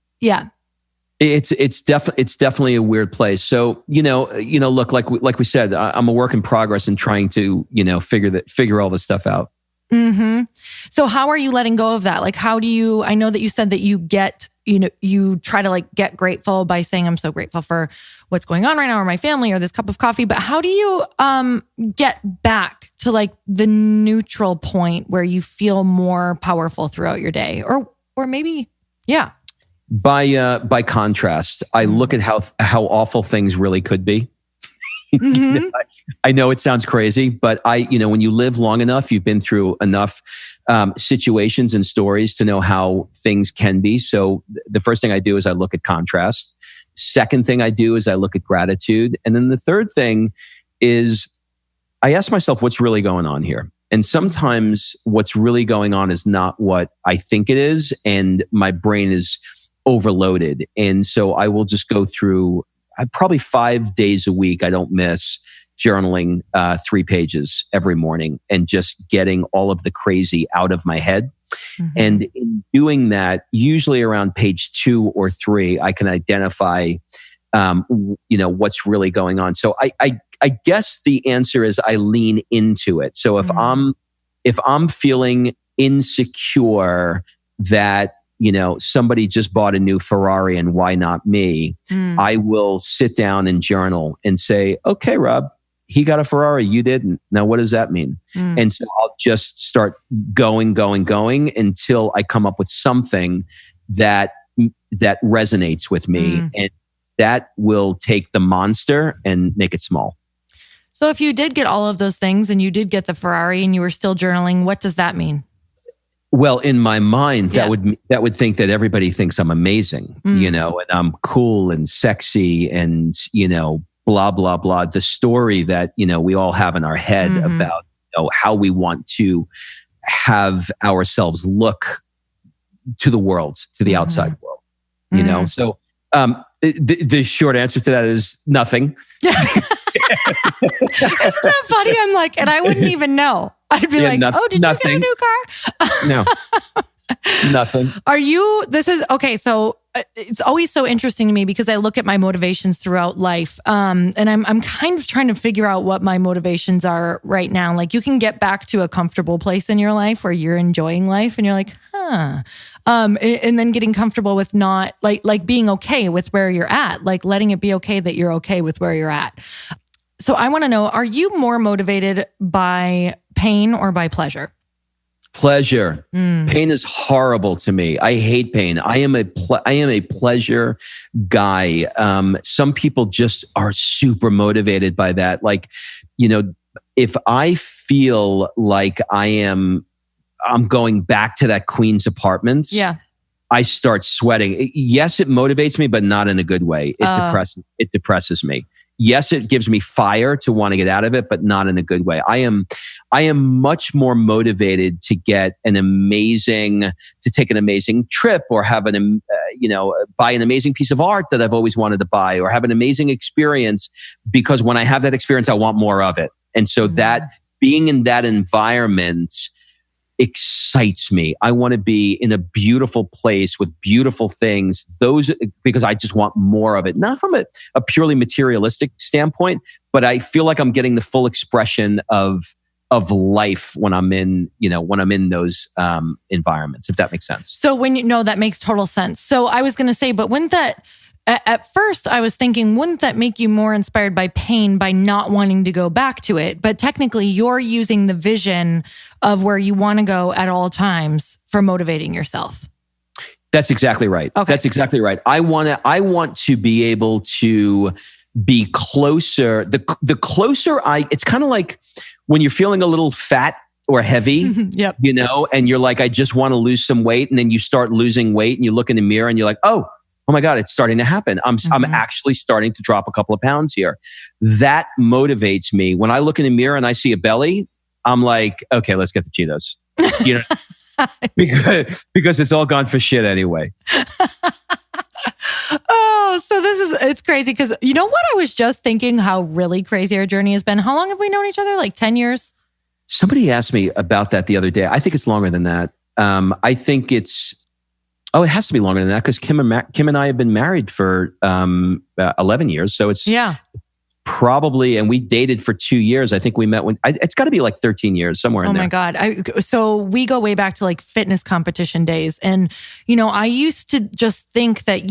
It's definitely a weird place. So look, like we said, I'm a work in progress and trying to figure all this stuff out. Mm-hmm. So how are you letting go of that? Like, how do you? I know that you said that you try to like get grateful by saying, "I'm so grateful for what's going on right now, or my family, or this cup of coffee." But how do you get back to like the neutral point where you feel more powerful throughout your day, or maybe, yeah. By contrast, I look at how awful things really could be. Mm-hmm. I know it sounds crazy, but when you live long enough, you've been through enough situations and stories to know how things can be. So the first thing I do is I look at contrast. Second thing I do is I look at gratitude. And then the third thing is I ask myself, what's really going on here? And sometimes what's really going on is not what I think it is. And my brain is overloaded. And so I will just go through probably 5 days a week. I don't miss journaling 3 pages every morning and just getting all of the crazy out of my head. Mm-hmm. And in doing that, usually around page 2 or 3, I can identify, what's really going on. So I guess the answer is I lean into it. So if I'm feeling insecure that somebody just bought a new Ferrari and why not me? I will sit down and journal and say, okay, Rob, he got a Ferrari, you didn't. Now, what does that mean? And so I'll just start going until I come up with something that resonates with me. And that will take the monster and make it small. So if you did get all of those things and you did get the Ferrari and you were still journaling, what does that mean? Well, in my mind, that would think that everybody thinks I'm amazing, and I'm cool and sexy and, blah, blah, blah. The story that, we all have in our head about, how we want to have ourselves look to the world, to the outside world, So the short answer to that is nothing. Isn't that funny? I'm like, and I wouldn't even know. I'd be like, did nothing. You get a new car? No, nothing. So it's always so interesting to me because I look at my motivations throughout life. And I'm kind of trying to figure out what my motivations are right now. Like you can get back to a comfortable place in your life where you're enjoying life and you're like, and then getting comfortable with not like being okay with where you're at, like letting it be okay that you're okay with where you're at. So I want to know, are you more motivated by pain or by pleasure? Pleasure. Pain is horrible to me. I hate pain. I am a pleasure guy. Some people just are super motivated by that. Like, if I feel like I'm going back to that queen's apartment. Yeah. I start sweating. Yes, it motivates me, but not in a good way. It depresses me. Yes, it gives me fire to want to get out of it, but not in a good way. I am much more motivated to take an amazing trip or have buy an amazing piece of art that I've always wanted to buy or have an amazing experience, because when I have that experience, I want more of it. And so that being in that environment excites me. I want to be in a beautiful place with beautiful things, because I just want more of it. Not from a purely materialistic standpoint, but I feel like I'm getting the full expression of life when I'm in those environments, if that makes sense. So that makes total sense. So I was going to say, but wouldn't that, at first I was thinking, wouldn't that make you more inspired by pain by not wanting to go back to it? But technically you're using the vision of where you want to go at all times for motivating yourself. That's exactly right. Okay. That's exactly right. I want to be able to be closer. The closer it's kind of like when you're feeling a little fat or heavy, yep. And you're like, I just want to lose some weight. And then you start losing weight and you look in the mirror and you're like, oh my God, it's starting to happen. I'm actually starting to drop a couple of pounds here. That motivates me. When I look in the mirror and I see a belly, I'm like, okay, let's get the Cheetos. Because it's all gone for shit anyway. Oh, so it's crazy because you know what? I was just thinking how really crazy our journey has been. How long have we known each other? Like 10 years? Somebody asked me about that the other day. I think it's longer than that. I think it's Oh, it has to be longer than that because Kim and I have been married for 11 years. So it's probably, and we dated for 2 years. I think we met it's got to be like 13 years, somewhere in there. Oh my God. So we go way back to like fitness competition days. And, I used to just think that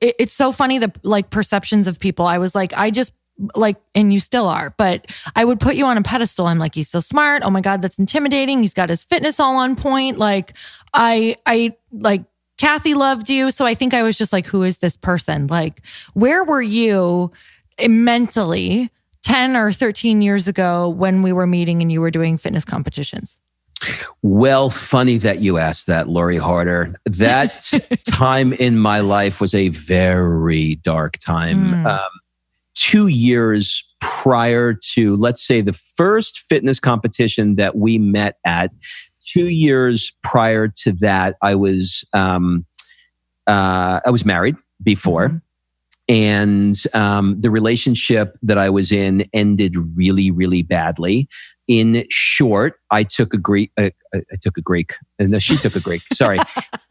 it's so funny, the like perceptions of people. I was like, and you still are, but I would put you on a pedestal. I'm like, he's so smart. Oh my God, that's intimidating. He's got his fitness all on point. Like I like Kathy loved you. So I think I was just like, who is this person? Like, where were you mentally 10 or 13 years ago when we were meeting and you were doing fitness competitions? Well, funny that you asked that, Lori Harder. That time in my life was a very dark time. 2 years prior to, let's say, the first fitness competition that we met at, 2 years prior to that, I was married before. Mm-hmm. And the relationship that I was in ended really, really badly. In short, I took a Greek. No, she took a Greek. Sorry,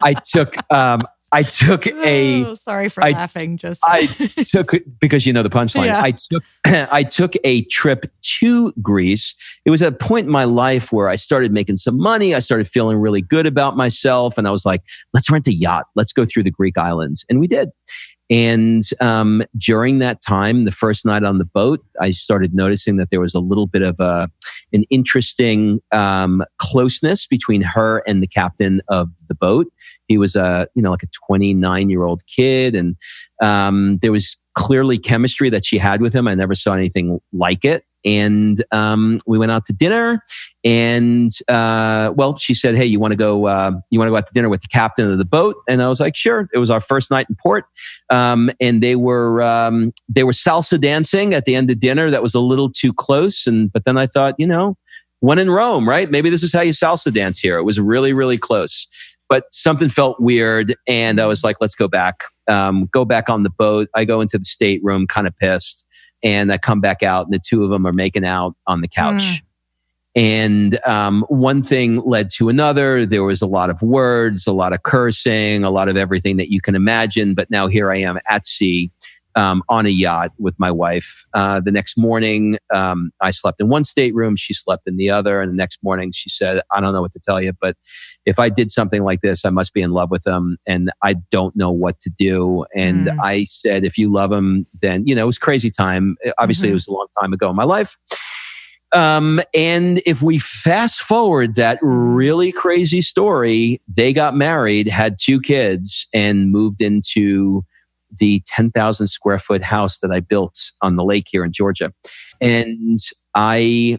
I took a. Sorry for laughing. I took, because the punchline. Yeah. I took a trip to Greece. It was a point in my life where I started making some money. I started feeling really good about myself, and I was like, "Let's rent a yacht. Let's go through the Greek islands," and we did. And during that time, the first night on the boat, I started noticing that there was a little bit of an interesting closeness between her and the captain of the boat. He was like a 29-year-old kid, and there was clearly chemistry that she had with him. I never saw anything like it. And we went out to dinner, and she said, "Hey, you want to go out to dinner with the captain of the boat?" And I was like, "Sure." It was our first night in port, and they were salsa dancing at the end of dinner. That was a little too close, but then I thought, when in Rome, right? Maybe this is how you salsa dance here. It was really, really close, but something felt weird, and I was like, "Let's go back." Go back on the boat. I go into the stateroom, kind of pissed. And I come back out, and the two of them are making out on the couch. And one thing led to another. There was a lot of words, a lot of cursing, a lot of everything that you can imagine. But now here I am at sea on a yacht with my wife. The next morning, I slept in one stateroom. She slept in the other. And the next morning, she said, "I don't know what to tell you, but if I did something like this, I must be in love with him. And I don't know what to do." And I said, "If you love him, then," it was crazy time. Obviously, it was a long time ago in my life. And if we fast forward that really crazy story, they got married, had 2 kids, and moved into the 10,000 square foot house that I built on the lake here in Georgia. And I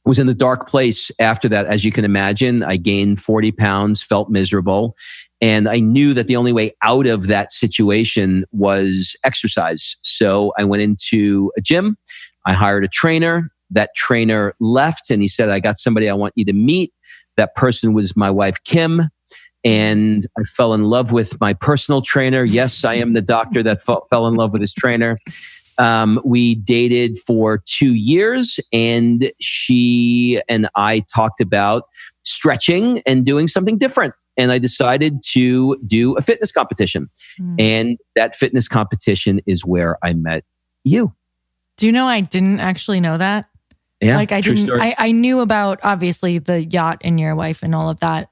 was in the dark place after that. As you can imagine, I gained 40 pounds, felt miserable. And I knew that the only way out of that situation was exercise. So I went into a gym. I hired a trainer. That trainer left, and he said, "I got somebody I want you to meet." That person was my wife, Kim. And I fell in love with my personal trainer. Yes, I am the doctor that fell in love with his trainer. We dated for 2 years, and she and I talked about stretching and doing something different. And I decided to do a fitness competition. And that fitness competition is where I met you. Do you know I didn't actually know that? Yeah, like I knew about obviously the yacht and your wife and all of that.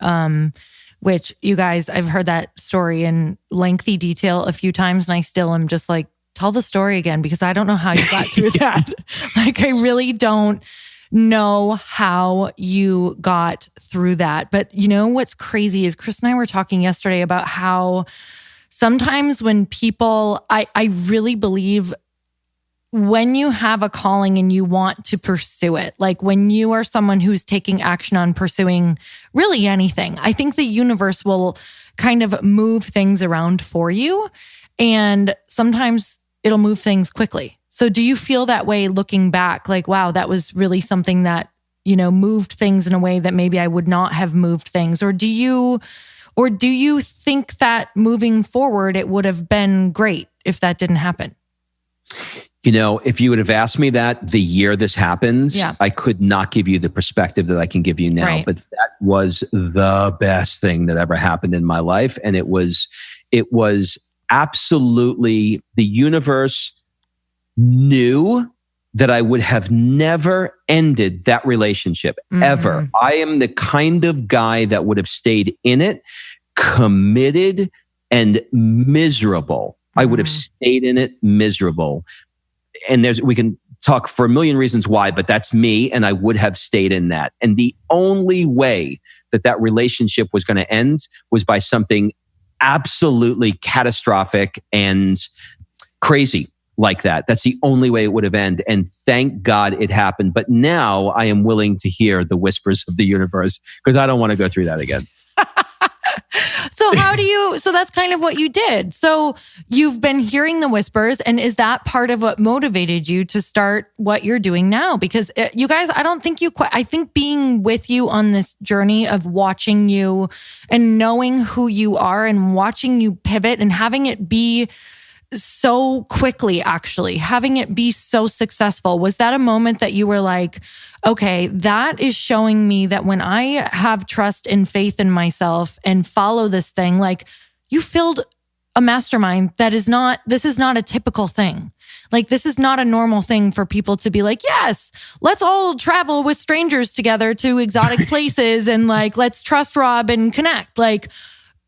Which you guys, I've heard that story in lengthy detail a few times, and I still am just like, tell the story again, because I don't know how you got through that. Like, I really don't know how you got through that. But what's crazy is Chris and I were talking yesterday about how sometimes when people, I really believe when you have a calling and you want to pursue it, like when you are someone who's taking action on pursuing really anything, I think the universe will kind of move things around for you. And sometimes it'll move things quickly. So do you feel that way looking back? Like, wow, that was really something that, moved things in a way that maybe I would not have moved things? Or do you think that moving forward, it would have been great if that didn't happen? If you would have asked me that the year this happens, I could not give you the perspective that I can give you now. Right. But that was the best thing that ever happened in my life. And it was absolutely, the universe knew that I would have never ended that relationship ever. I am the kind of guy that would have stayed in it, committed and miserable. I would have stayed in it miserable. And we can talk for a million reasons why, but that's me, and I would have stayed in that. And the only way that relationship was going to end was by something absolutely catastrophic and crazy like that. That's the only way it would have ended. And thank God it happened. But now I am willing to hear the whispers of the universe because I don't want to go through that again. So that's kind of what you did. So you've been hearing the whispers, and is that part of what motivated you to start what you're doing now? Because you guys, I think being with you on this journey of watching you and knowing who you are and watching you pivot and having it be so quickly, actually, having it be so successful. Was that a moment that you were like, okay, that is showing me that when I have trust and faith in myself and follow this thing, like you filled a mastermind this is not a typical thing. Like, this is not a normal thing for people to be like, yes, let's all travel with strangers together to exotic places and like, let's trust Rob and connect. Like,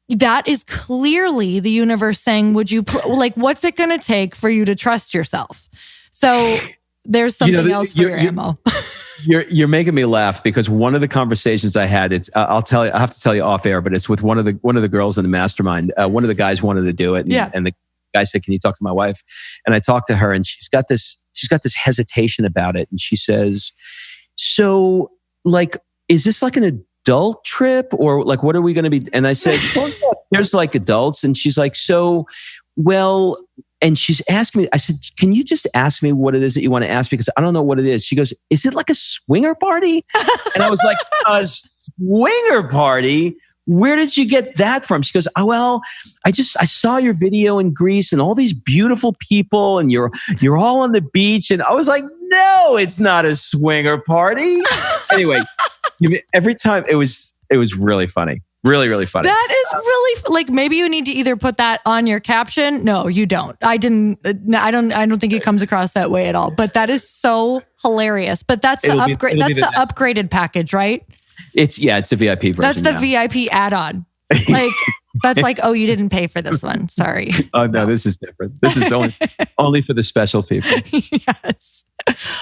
that is clearly the universe saying, what's it going to take for you to trust yourself? So there's something else for your ammo. You're making me laugh because one of the conversations I had, I have to tell you off air, but it's with one of the girls in the mastermind. One of the guys wanted to do it. And the guy said, can you talk to my wife? And I talked to her, and she's got this hesitation about it. And she says, so like, is this like an adult trip, or like, what are we going to be? And I said, well, yeah, there's like adults. And she's like, and she's asking me, I said, can you just ask me what it is that you want to ask me? Because I don't know what it is. She goes, is it like a swinger party? And I was like, a swinger party? Where did you get that from? She goes, oh, well, I saw your video in Greece and all these beautiful people and you're all on the beach. And I was like, no, it's not a swinger party. Anyway, every time it was really funny. Really, really funny. That is really like, maybe you need to either put that on your caption. No, you don't. I don't think it comes across that way at all. But that is so hilarious. But that's the upgrade. That's the upgraded package, right? It's the VIP version. That's the VIP add-on. Like, that's like, oh, you didn't pay for this one. Sorry. Oh no, this is different. This is only for the special people. Yes.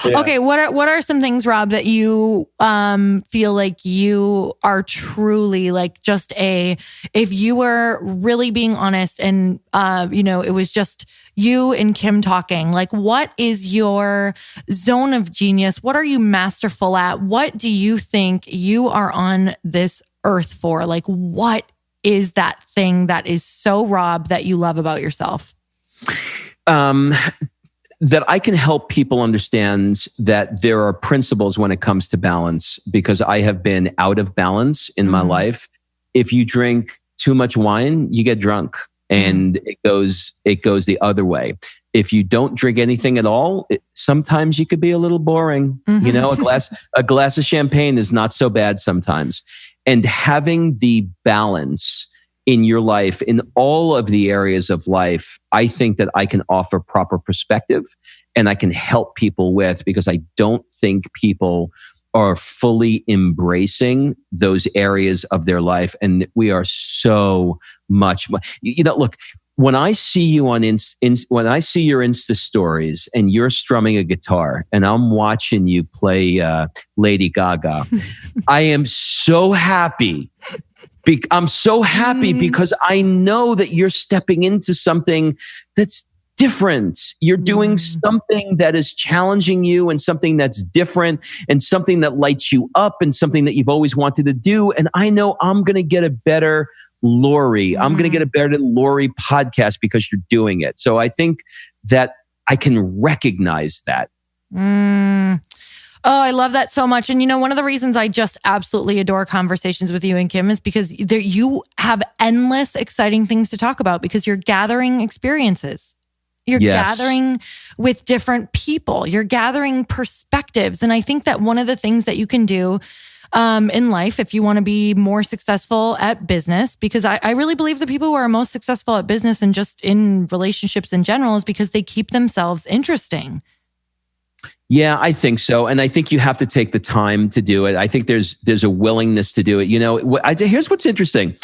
Yeah. Okay, what are some things, Rob, that you feel like you are truly like if you were really being honest and it was just you and Kim talking, like, what is your zone of genius? What are you masterful at? What do you think you are on this earth for? Like, what is that thing that is so Rob that you love about yourself? That I can help people understand that there are principles when it comes to balance, because I have been out of balance in my life. If you drink too much wine, you get drunk, and it goes the other way. If you don't drink anything at all, sometimes you could be a little boring. A glass of champagne is not so bad sometimes. And having the balance in your life, in all of the areas of life, I think that I can offer proper perspective and I can help people with, because I don't think people are fully embracing those areas of their life. And we are so much, look, when I see you when I see your Insta stories and you're strumming a guitar and I'm watching you play Lady Gaga, I am so happy. I'm so happy because I know that you're stepping into something that's different. You're doing something that is challenging you and something that's different and something that lights you up and something that you've always wanted to do. And I know I'm going to get a better Lori. I'm going to get a better Lori podcast because you're doing it. So I think that I can recognize that. Oh, I love that so much. And one of the reasons I just absolutely adore conversations with you and Kim is because you have endless exciting things to talk about because you're gathering experiences. You're Yes. gathering with different people. You're gathering perspectives. And I think that one of the things that you can do in life, if you want to be more successful at business, because I really believe the people who are most successful at business and just in relationships in general is because they keep themselves interesting. Yeah, I think so. And I think you have to take the time to do it. I think there's a willingness to do it. Here's what's interesting.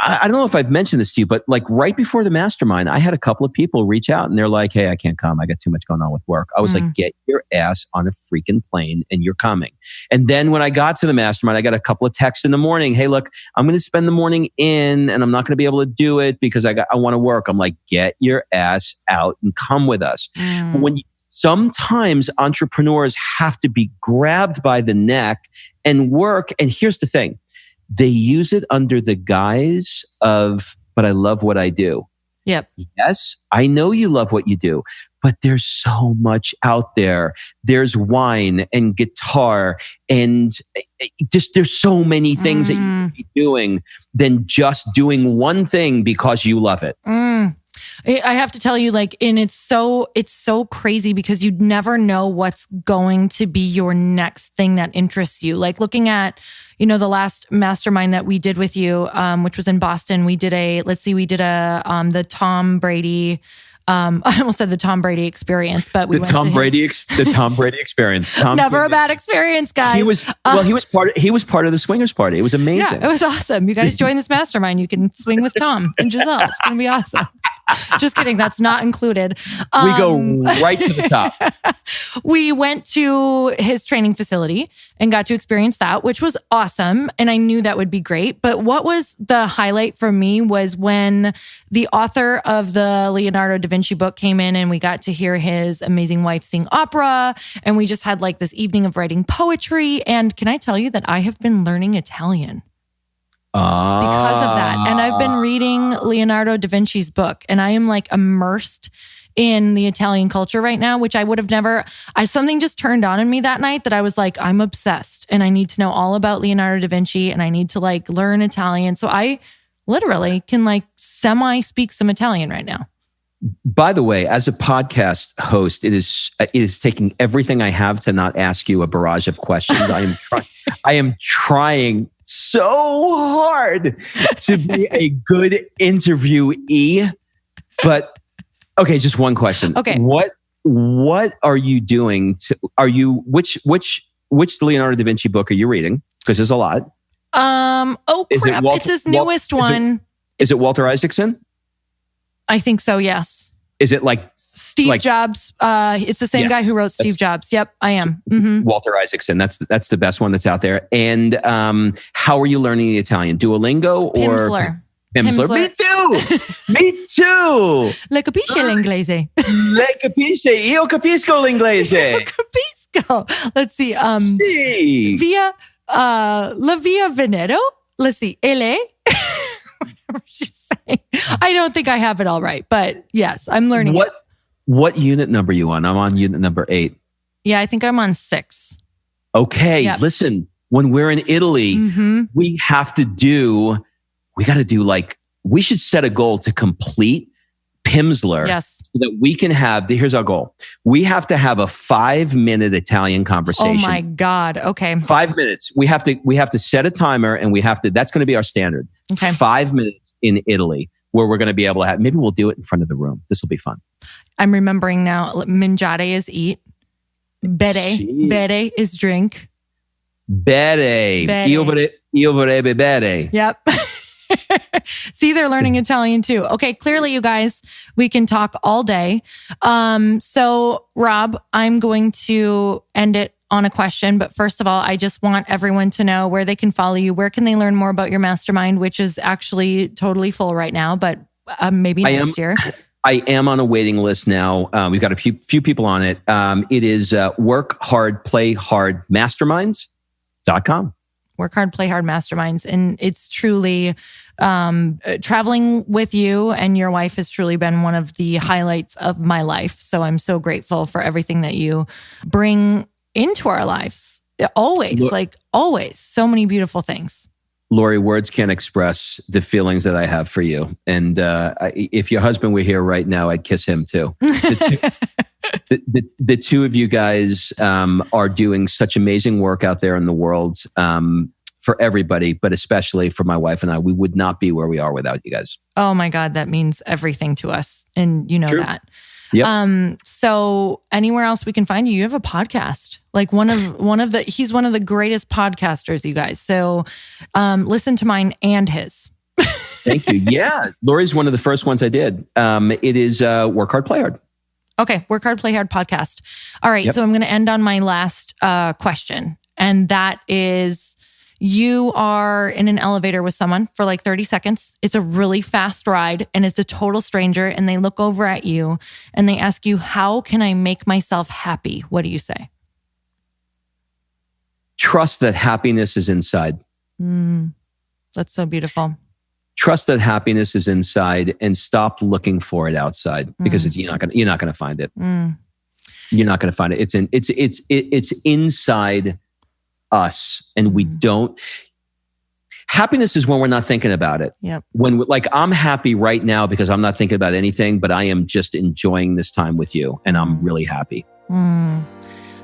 I don't know if I've mentioned this to you, but like right before the mastermind, I had a couple of people reach out and they're like, hey, I can't come. I got too much going on with work. I was like, get your ass on a freaking plane and you're coming. And then when I got to the mastermind, I got a couple of texts in the morning. Hey, look, I'm going to spend the morning in and I'm not going to be able to do it because I want to work. I'm like, get your ass out and come with us. Sometimes entrepreneurs have to be grabbed by the neck and work. And here's the thing. They use it under the guise of, but I love what I do. Yep. Yes, I know you love what you do, but there's so much out there. There's wine and guitar and just there's so many things that you can be doing than just doing one thing because you love it. I have to tell you, and it's so crazy because you never know what's going to be your next thing that interests you. Like looking at, the last mastermind that we did with you, which was in Boston, we did the Tom Brady. I almost said the Tom Brady experience, but we the Tom Brady experience. Never a bad experience, guys. He was part of the swingers party. It was amazing. Yeah, it was awesome. You guys join this mastermind. You can swing with Tom and Giselle. It's going to be awesome. Just kidding. That's not included. We go right to the top. We went to his training facility and got to experience that, which was awesome. And I knew that would be great. But what was the highlight for me was when the author of the Leonardo da Vinci book came in and we got to hear his amazing wife sing opera. And we just had like this evening of writing poetry. And can I tell you that I have been learning Italian? Because of that. And I've been reading Leonardo da Vinci's book and I am like immersed in the Italian culture right now, which I would have never, something just turned on in me that night that I was like, I'm obsessed and I need to know all about Leonardo da Vinci and I need to like learn Italian. So I literally can like semi speak some Italian right now. By the way, as a podcast host, it is taking everything I have to not ask you a barrage of questions. I am trying so hard to be a good interviewee, but okay, just one question. Okay, what are you doing? Which Leonardo da Vinci book are you reading? Because there's a lot. Oh crap! It's his newest one. Is it Walter Isaacson? I think so. Yes. Is it like Steve Jobs? It's the same guy who wrote Steve Jobs. Yep, I am. Mm-hmm. Walter Isaacson. That's the best one that's out there. And how are you learning the Italian? Duolingo or Pimsleur? Me too. Le capisce l'inglese? Le capisce? Io capisco l'inglese. Io capisco. Let's see. Sì. Via La Via Veneto. Let's see. Ele. Whatever she's saying. I don't think I have it all right, but yes, I'm learning. What unit number are you on? I'm on unit number 8. Yeah, I think I'm on 6. Okay, yep. Listen, when we're in Italy, we should set a goal to complete Pimsleur. Yes. So that we can here's our goal. We have to have a 5-minute Italian conversation. Oh my God. Okay. 5 minutes. We have to set a timer and that's going to be our standard. Okay. 5 minutes in Italy where we're going to be able to maybe we'll do it in front of the room. This will be fun. I'm remembering now. Mangiare is eat. Bere is drink. Bere. Io vorrebbe bere. Yep. See, they're learning Italian too. Okay, clearly, you guys, we can talk all day. So, Rob, I'm going to end it on a question. But first of all, I just want everyone to know where they can follow you. Where can they learn more about your mastermind, which is actually totally full right now, but maybe next year. I am on a waiting list now. We've got a few people on it. It is Work Hard, Play Hard Masterminds.com. Work Hard, Play Hard Masterminds. And it's truly traveling with you and your wife has truly been one of the highlights of my life. So I'm so grateful for everything that you bring into our lives. Always, always. So many beautiful things. Lori, words can't express the feelings that I have for you. And if your husband were here right now, I'd kiss him too. The two of you guys are doing such amazing work out there in the world for everybody, but especially for my wife and I. We would not be where we are without you guys. Oh my God, that means everything to us. And you know True. that. Yep. So anywhere else we can find you, you have a podcast. Like he's one of the greatest podcasters, you guys. So listen to mine and his. Thank you. Yeah. Lori's one of the first ones I did. It is Work Hard, Play Hard. Okay. Work Hard, Play Hard podcast. All right. Yep. So I'm going to end on my last question. And that is, you are in an elevator with someone for like 30 seconds. It's a really fast ride and it's a total stranger. And they look over at you and they ask you, how can I make myself happy? What do you say? Trust that happiness is inside. That's so beautiful. Trust that happiness is inside and stop looking for it outside because you're not going to find it. You're not going to find it. It's inside us, and we don't. Happiness is when we're not thinking about it. Yep. When like I'm happy right now because I'm not thinking about anything, but I am just enjoying this time with you, and I'm really happy.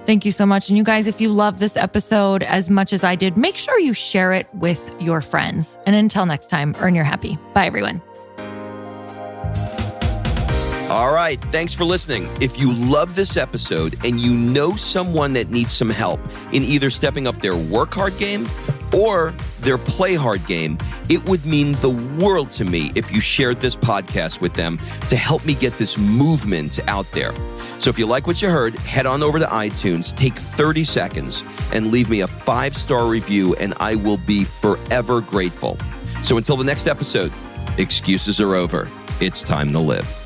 Thank you so much. And you guys, if you love this episode as much as I did, make sure you share it with your friends. And until next time, earn your happy. Bye, everyone. All right. Thanks for listening. If you love this episode and you know someone that needs some help in either stepping up their work hard game or their play hard game, it would mean the world to me if you shared this podcast with them to help me get this movement out there. So if you like what you heard, head on over to iTunes, take 30 seconds and leave me a 5-star review, and I will be forever grateful. So until the next episode, excuses are over. It's time to live.